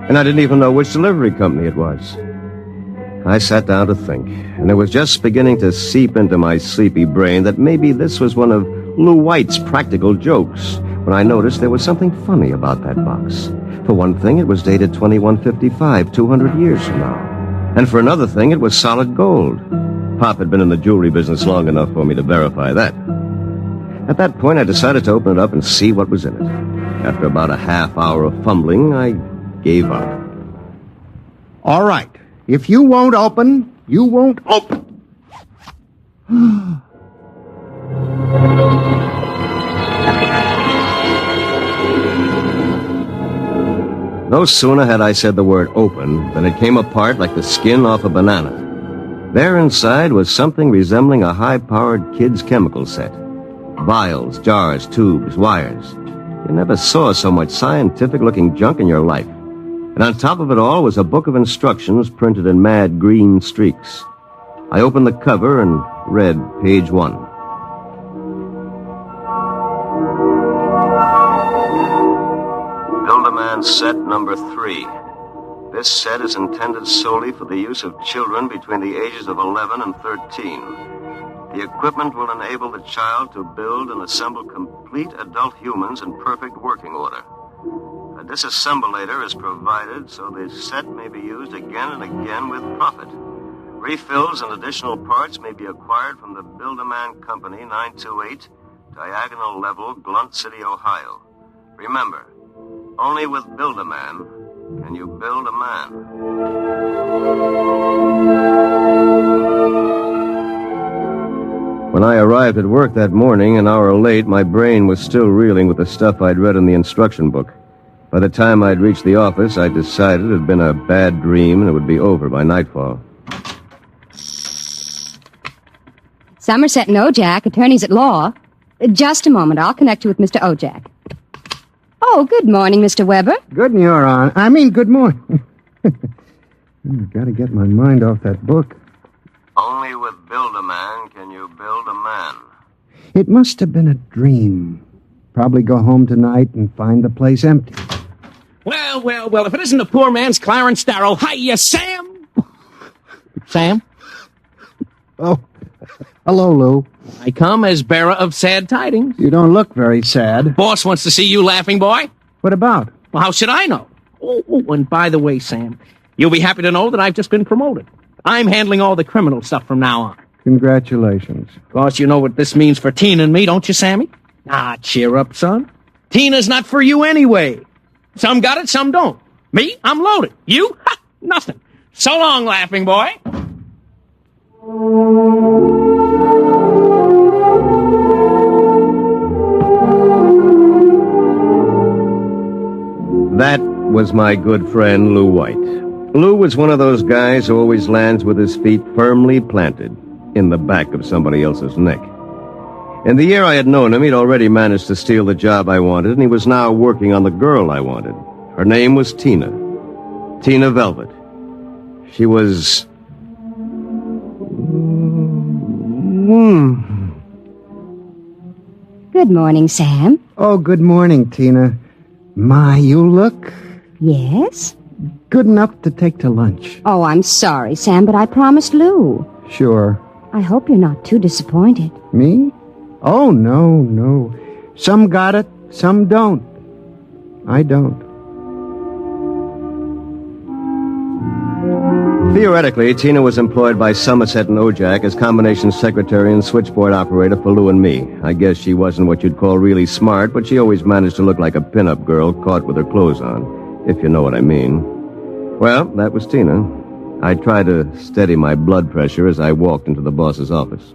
And I didn't even know which delivery company it was. I sat down to think, and it was just beginning to seep into my sleepy brain that maybe this was one of Lou White's practical jokes when I noticed there was something funny about that box. For one thing, it was dated 2155, 200 years from now. And for another thing, it was solid gold. Pop had been in the jewelry business long enough for me to verify that. At that point, I decided to open it up and see what was in it. After about a half hour of fumbling, I gave up. All right. If you won't open, you won't open. No sooner had I said the word open than it came apart like the skin off a banana. There inside was something resembling a high-powered kid's chemical set. Vials, jars, tubes, wires. You never saw so much scientific-looking junk in your life. And on top of it all was a book of instructions printed in mad green streaks. I opened the cover and read page 1. Build-A-Man set number 3. This set is intended solely for the use of children between the ages of 11 and 13. The equipment will enable the child to build and assemble complete adult humans in perfect working order. A disassemblator is provided so the set may be used again and again with profit. Refills and additional parts may be acquired from the Build-A-Man Company, 928, Diagonal Level, Blunt City, Ohio. Remember, only with Build-A-Man can you build a man. When I arrived at work that morning, an hour late, my brain was still reeling with the stuff I'd read in the instruction book. By the time I'd reached the office, I decided it had been a bad dream and it would be over by nightfall. Somerset and Ojak, attorneys at law. Just a moment. I'll connect you with Mr. Ojak. Oh, good morning, Mr. Weber. Good morning. Gotta get my mind off that book. Only with Build-A-Man can you build a man. It must have been a dream. Probably go home tonight and find the place empty. Well, if it isn't the poor man's Clarence Darrow. Hiya, Sam! Sam? Oh, Hello, Lou. I come as bearer of sad tidings. You don't look very sad. Boss wants to see you, laughing boy. What about? Well, how should I know? Oh, and by the way, Sam, you'll be happy to know that I've just been promoted. I'm handling all the criminal stuff from now on. Congratulations. Of course, you know what this means for Tina and me, don't you, Sammy? Ah, cheer up, son. Tina's not for you anyway. Some got it, some don't. Me, I'm loaded. You? Ha, nothing. So long, laughing boy. That was my good friend Lou White. Lou was one of those guys who always lands with his feet firmly planted in the back of somebody else's neck. In the year I had known him, he'd already managed to steal the job I wanted, and he was now working on the girl I wanted. Her name was Tina. Tina Velvet. She was... Good morning, Sam. Oh, good morning, Tina. My, you look... Yes? Good enough to take to lunch. Oh, I'm sorry, Sam, but I promised Lou. Sure. I hope you're not too disappointed. Me? Oh, no. Some got it, some don't. I don't. Theoretically, Tina was employed by Somerset and Ojak as combination secretary and switchboard operator for Lou and me. I guess she wasn't what you'd call really smart, but she always managed to look like a pin-up girl caught with her clothes on, if you know what I mean. Well, that was Tina. I tried to steady my blood pressure as I walked into the boss's office.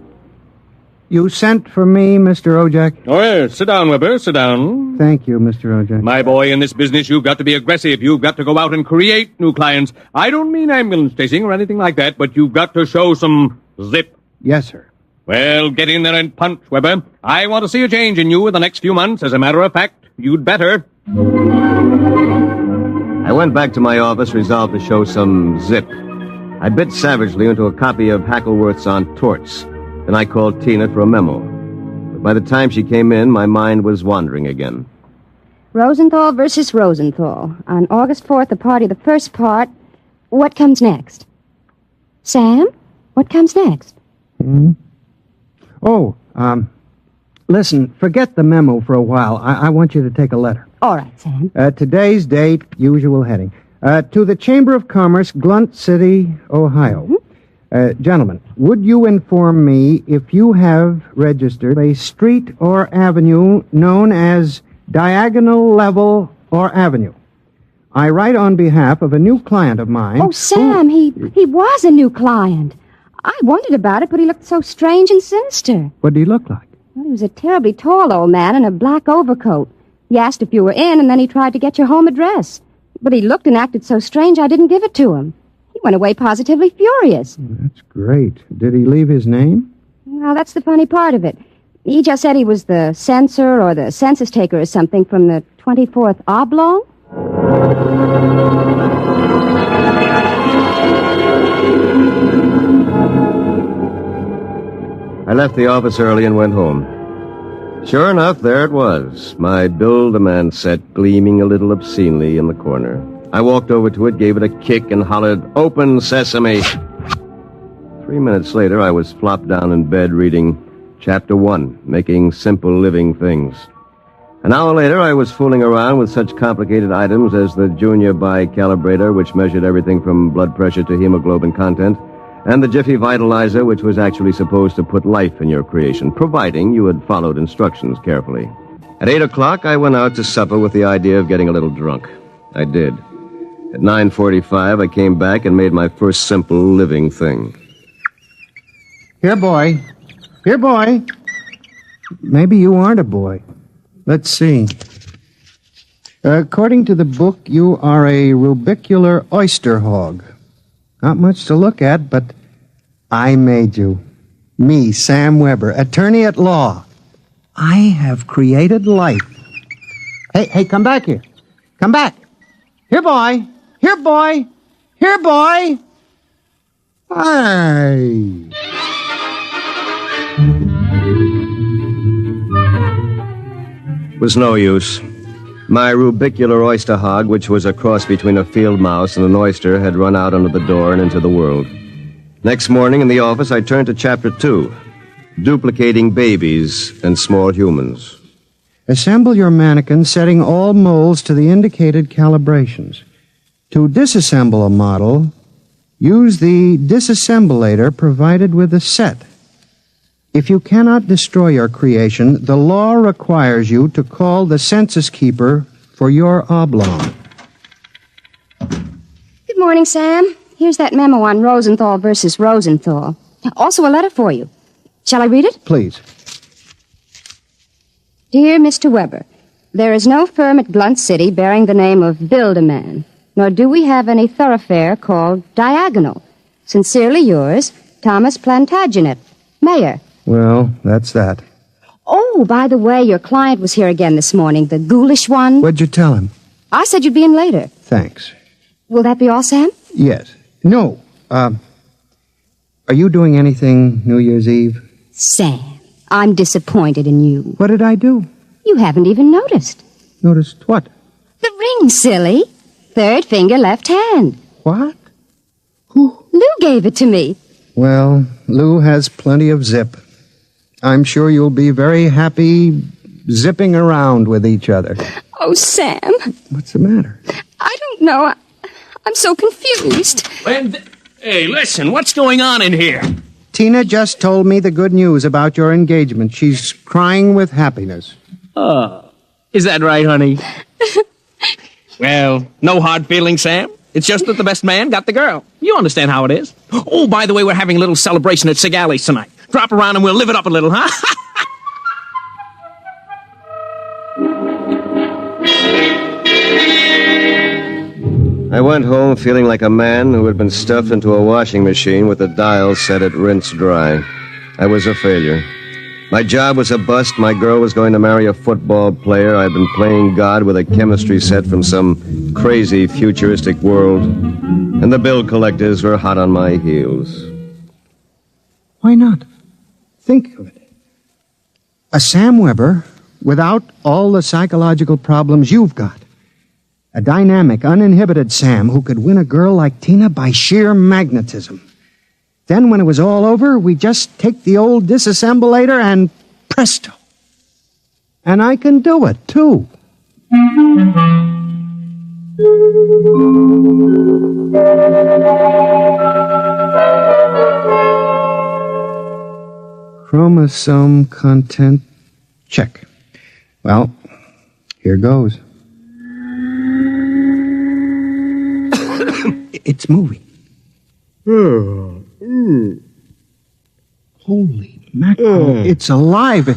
You sent for me, Mr. Ojak? Oh, yes. Sit down, Weber. Sit down. Thank you, Mr. Ojak. My boy, in this business, you've got to be aggressive. You've got to go out and create new clients. I don't mean ambulance chasing or anything like that, but you've got to show some zip. Yes, sir. Well, get in there and punch, Weber. I want to see a change in you in the next few months. As a matter of fact, you'd better. I went back to my office, resolved to show some zip. I bit savagely into a copy of Hackleworth's On Torts. Then I called Tina for a memo. But by the time she came in, my mind was wandering again. Rosenthal versus Rosenthal. On August 4th, the party, the first part. What comes next? Sam, what comes next? Oh, listen, forget the memo for a while. I want you to take a letter. All right, Sam. Today's date, usual heading. To the Chamber of Commerce, Glunt City, Ohio. Gentlemen, would you inform me if you have registered a street or avenue known as Diagonal Level or Avenue? I write on behalf of a new client of mine. Oh, Sam, he was a new client. I wondered about it, but he looked so strange and sinister. What did he look like? Well, he was a terribly tall old man in a black overcoat. He asked if you were in, and then he tried to get your home address. But he looked and acted so strange I didn't give it to him. He went away positively furious. That's great. Did he leave his name? Well, that's the funny part of it. He just said he was the censor or the census taker or something from the 24th Oblong. I left the office early and went home. Sure enough, there it was, my Build-A-Man set gleaming a little obscenely in the corner. I walked over to it, gave it a kick, and hollered, "Open sesame!" 3 minutes later, I was flopped down in bed reading Chapter 1, Making Simple Living Things. An hour later, I was fooling around with such complicated items as the Junior Bicalibrator, which measured everything from blood pressure to hemoglobin content, and the Jiffy Vitalizer, which was actually supposed to put life in your creation, providing you had followed instructions carefully. At 8 o'clock, I went out to supper with the idea of getting a little drunk. I did. At 9:45, I came back and made my first simple living thing. Here, boy. Here, boy. Maybe you aren't a boy. Let's see. According to the book, you are a rubicular oyster hog. Not much to look at, but I made you. Me, Sam Weber, attorney at law. I have created life. Hey, come back here. Come back. Here, boy. Here, boy. Here, boy. Hi. It was no use. My rubicular oyster hog, which was a cross between a field mouse and an oyster, had run out under the door and into the world. Next morning in the office, I turned to Chapter 2, duplicating babies and small humans. Assemble your mannequin, setting all molds to the indicated calibrations. To disassemble a model, use the disassemblator provided with the set. If you cannot destroy your creation, the law requires you to call the census keeper for your oblong. Good morning, Sam. Here's that memo on Rosenthal versus Rosenthal. Also a letter for you. Shall I read it? Please. Dear Mr. Weber, there is no firm at Blunt City bearing the name of Build-A-Man, nor do we have any thoroughfare called Diagonal. Sincerely yours, Thomas Plantagenet, Mayor. Well, that's that. Oh, by the way, your client was here again this morning, the ghoulish one. What'd you tell him? I said you'd be in later. Thanks. Will that be all, Sam? Yes. No. Are you doing anything New Year's Eve? Sam, I'm disappointed in you. What did I do? You haven't even noticed. Noticed what? The ring, silly. Third finger, left hand. What? Lou gave it to me. Well, Lou has plenty of zip. I'm sure you'll be very happy zipping around with each other. Oh, Sam. What's the matter? I don't know. I'm so confused. Hey, listen, what's going on in here? Tina just told me the good news about your engagement. She's crying with happiness. Oh, is that right, honey? Well, no hard feelings, Sam. It's just that the best man got the girl. You understand how it is. Oh, by the way, we're having a little celebration at Sigali's tonight. Drop around and we'll live it up a little, huh? I went home feeling like a man who had been stuffed into a washing machine with the dial set at rinse dry. I was a failure. My job was a bust. My girl was going to marry a football player. I'd been playing God with a chemistry set from some crazy futuristic world. And the bill collectors were hot on my heels. Why not? Think of it. A Sam Weber without all the psychological problems you've got. A dynamic, uninhibited Sam who could win a girl like Tina by sheer magnetism. Then when it was all over, we just take the old disassemblator and presto. And I can do it, too. Chromosome content check. Well, here goes. It's moving. Holy mackerel. It's alive.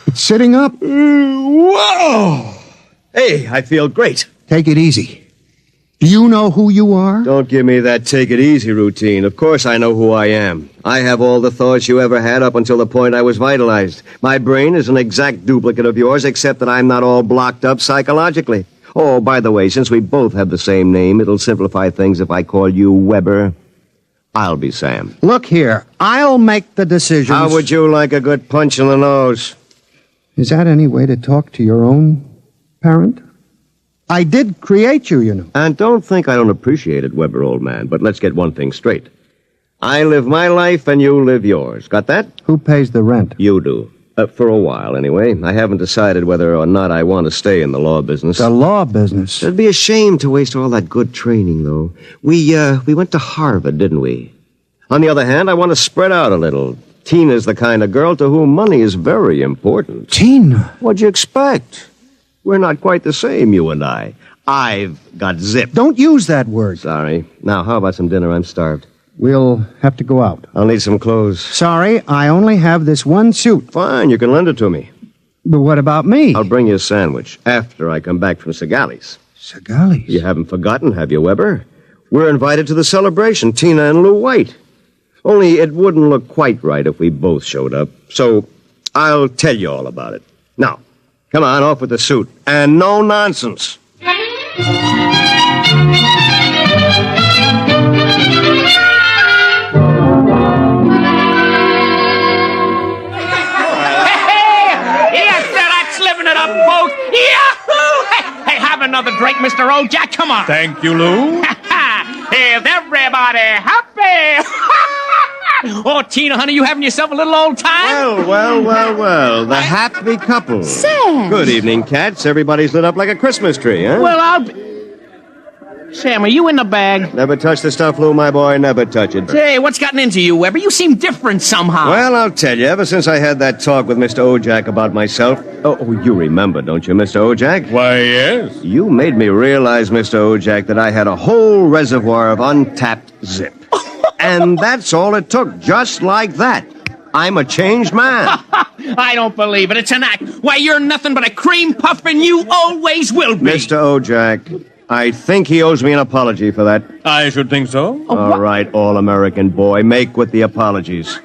It's sitting up. Whoa! Hey, I feel great. Take it easy. Do you know who you are? Don't give me that take it easy routine. Of course I know who I am. I have all the thoughts you ever had up until the point I was vitalized. My brain is an exact duplicate of yours, except that I'm not all blocked up psychologically. Oh, by the way, since we both have the same name, it'll simplify things if I call you Weber. I'll be Sam. Look here, I'll make the decisions. How would you like a good punch in the nose? Is that any way to talk to your own parent? I did create you, you know. And don't think I don't appreciate it, Weber, old man, but let's get one thing straight. I live my life and you live yours. Got that? Who pays the rent? You do. For a while, anyway. I haven't decided whether or not I want to stay in the law business. The law business? It'd be a shame to waste all that good training, though. We went to Harvard, didn't we? On the other hand, I want to spread out a little. Tina's the kind of girl to whom money is very important. Tina? What'd you expect? We're not quite the same, you and I. I've got zip. Don't use that word. Sorry. Now, how about some dinner? I'm starved. We'll have to go out. I'll need some clothes. Sorry, I only have this one suit. Fine, you can lend it to me. But what about me? I'll bring you a sandwich after I come back from Sigali's. Sigali's? You haven't forgotten, have you, Weber? We're invited to the celebration, Tina and Lou White. Only it wouldn't look quite right if we both showed up. So I'll tell you all about it. Now, come on, off with the suit. And no nonsense. Hey, have another drink, Mr. O-Jack. Come on. Thank you, Lou. Is everybody happy? Oh, Tina, honey, you having yourself a little old time? Well. The happy couple. Sam! Good evening, cats. Everybody's lit up like a Christmas tree, huh? Well, I'll be... Sam, are you in the bag? Never touch the stuff, Lou, my boy. Never touch it. Hey, what's gotten into you, Weber? You seem different somehow. Well, I'll tell you, ever since I had that talk with Mr. Ojak about myself... Oh, you remember, don't you, Mr. Ojak? Why, yes. You made me realize, Mr. Ojak, that I had a whole reservoir of untapped zip. And that's all it took, just like that. I'm a changed man. I don't believe it. It's an act. Why, you're nothing but a cream puff, and you always will be. Mr. Ojak, I think he owes me an apology for that. I should think so. All right, all-American boy, make with the apologies.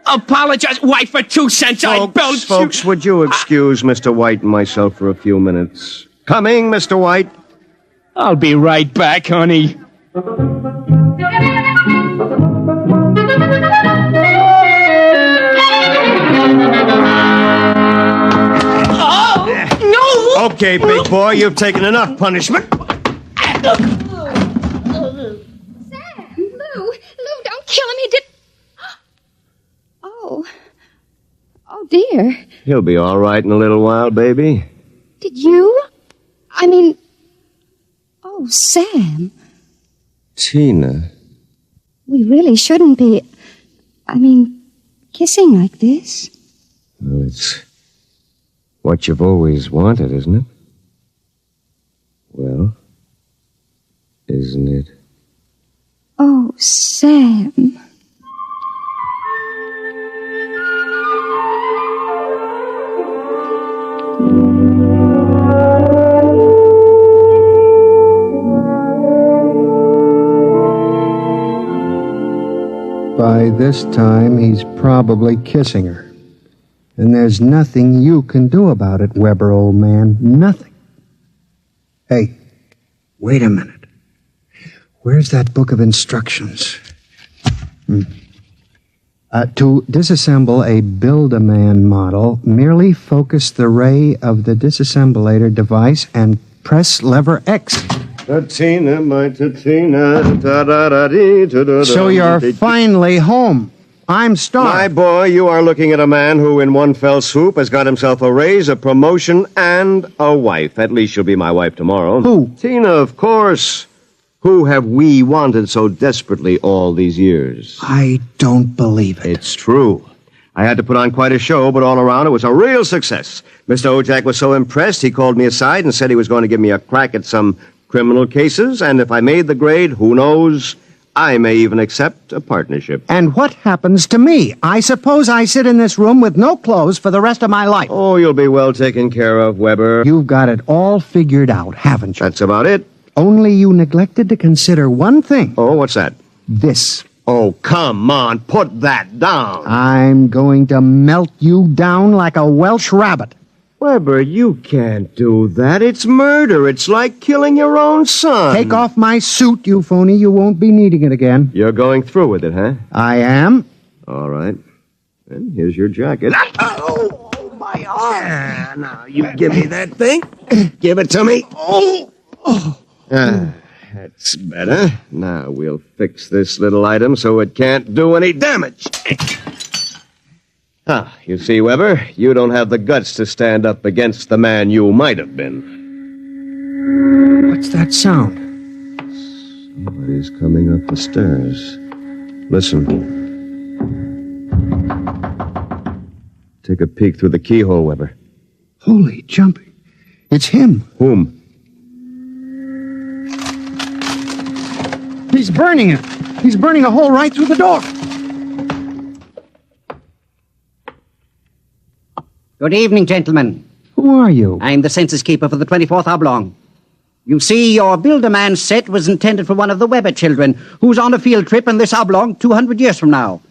Apologize? Why, for 2 cents I belched you. Folks, would you excuse Mr. White and myself for a few minutes? Coming, Mr. White. I'll be right back, honey. Oh, no! Okay, big boy, you've taken enough punishment. Sam! Lou, don't kill him. He did... Oh, dear. He'll be all right in a little while, baby. Did you? I mean... Oh, Sam. Tina. We really shouldn't be... kissing like this. Well, it's what you've always wanted, isn't it? Well, isn't it? Oh, Sam. By this time, he's probably kissing her. And there's nothing you can do about it, Weber, old man. Nothing. Hey, wait a minute. Where's that book of instructions? To disassemble a Build-A-Man model, merely focus the ray of the disassemblator device and press lever X. Tina, my Tina. So you're finally home. I'm starved. My boy, you are looking at a man who, in one fell swoop, has got himself a raise, a promotion, and a wife. At least she'll be my wife tomorrow. Who? Tina, of course. Who have we wanted so desperately all these years? I don't believe it. It's true. I had to put on quite a show, but all around it was a real success. Mr. Ojak was so impressed, he called me aside and said he was going to give me a crack at some criminal cases, and if I made the grade, who knows, I may even accept a partnership. And what happens to me? I suppose I sit in this room with no clothes for the rest of my life. Oh, you'll be well taken care of, Weber. You've got it all figured out, haven't you? That's about it. Only you neglected to consider one thing. Oh, what's that? This. Oh, come on, put that down. I'm going to melt you down like a Welsh rabbit. Weber, you can't do that. It's murder. It's like killing your own son. Take off my suit, you phony. You won't be needing it again. You're going through with it, huh? I am. All right. Then here's your jacket. Oh, my arm. Now, you give me that thing. Give it to me. That's better. Now we'll fix this little item so it can't do any damage. You see, Weber, you don't have the guts to stand up against the man you might have been. What's that sound? Somebody's coming up the stairs. Listen. Take a peek through the keyhole, Weber. Holy jumping. It's him. Whom? He's burning it. He's burning a hole right through the door. Good evening, gentlemen. Who are you? I'm the census keeper for the 24th Oblong. You see, your Build-A-Man set was intended for one of the Weber children, who's on a field trip in this oblong 200 years from now.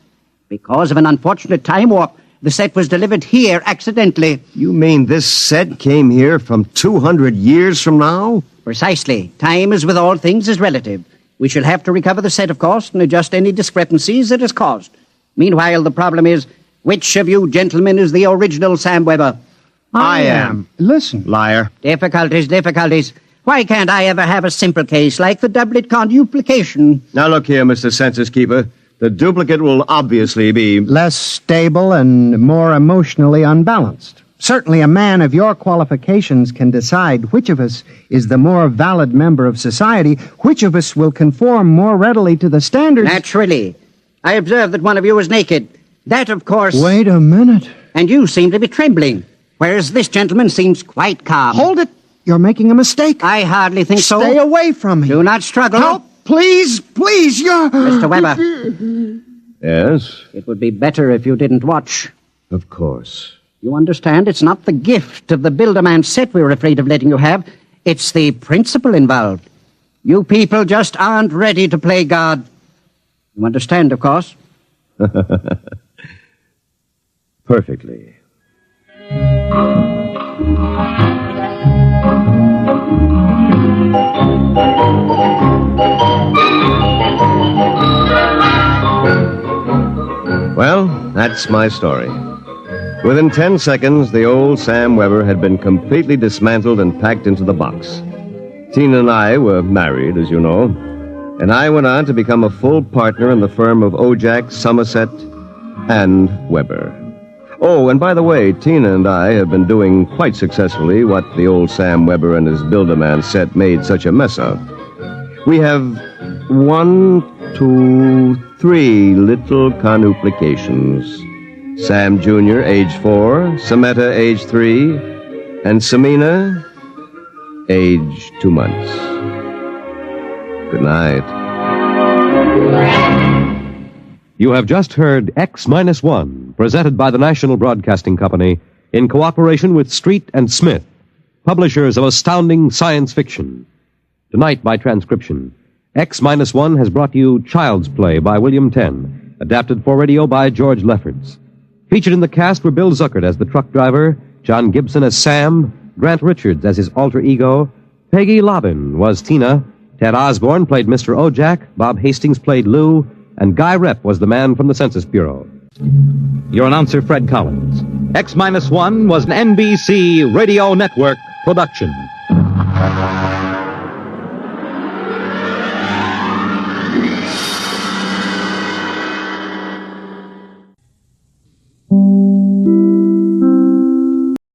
Because of an unfortunate time warp, the set was delivered here accidentally. You mean this set came here from 200 years from now? Precisely. Time, as with all things, is relative. We shall have to recover the set, of course, and adjust any discrepancies it has caused. Meanwhile, the problem is, which of you gentlemen is the original Sam Weber? I am. Listen. Liar. Difficulties. Why can't I ever have a simple case like the doublet conduplication? Now look here, Mr. Census Keeper. The duplicate will obviously be less stable and more emotionally unbalanced. Certainly a man of your qualifications can decide which of us is the more valid member of society, which of us will conform more readily to the standards. Naturally. I observed that one of you was naked. That, of course... Wait a minute. And you seem to be trembling, whereas this gentleman seems quite calm. Hold it! You're making a mistake. I hardly think so. Stay away from me. Do not struggle. Help! Please, please, you're... Mr. Weber. Yes? It would be better if you didn't watch. Of course. You understand? It's not the gift of the Build-A-Man set we're afraid of letting you have. It's the principle involved. You people just aren't ready to play God. You understand, of course? Perfectly. Well, that's my story. Within 10 seconds, the old Sam Weber had been completely dismantled and packed into the box. Tina and I were married, as you know, and I went on to become a full partner in the firm of Ojak, Somerset, and Weber. Oh, and by the way, Tina and I have been doing quite successfully what the old Sam Weber and his Build-A-Man set made such a mess of. We have 1, 2, 3 little conuplications. Sam Jr., age 4, Samantha, age 3, and Samina, age 2 months. Good night. You have just heard X-1, presented by the National Broadcasting Company in cooperation with Street and Smith, publishers of astounding science fiction. Tonight, by transcription, X-1 has brought you Child's Play by William Tenn, adapted for radio by George Lefferts. Featured in the cast were Bill Zuckert as the truck driver, John Gibson as Sam, Grant Richards as his alter ego, Peggy Lobbin was Tina, Ted Osborne played Mr. Ojak, Bob Hastings played Lou, and Guy Rep was the man from the Census Bureau. Your announcer, Fred Collins. X-1 was an NBC Radio Network production.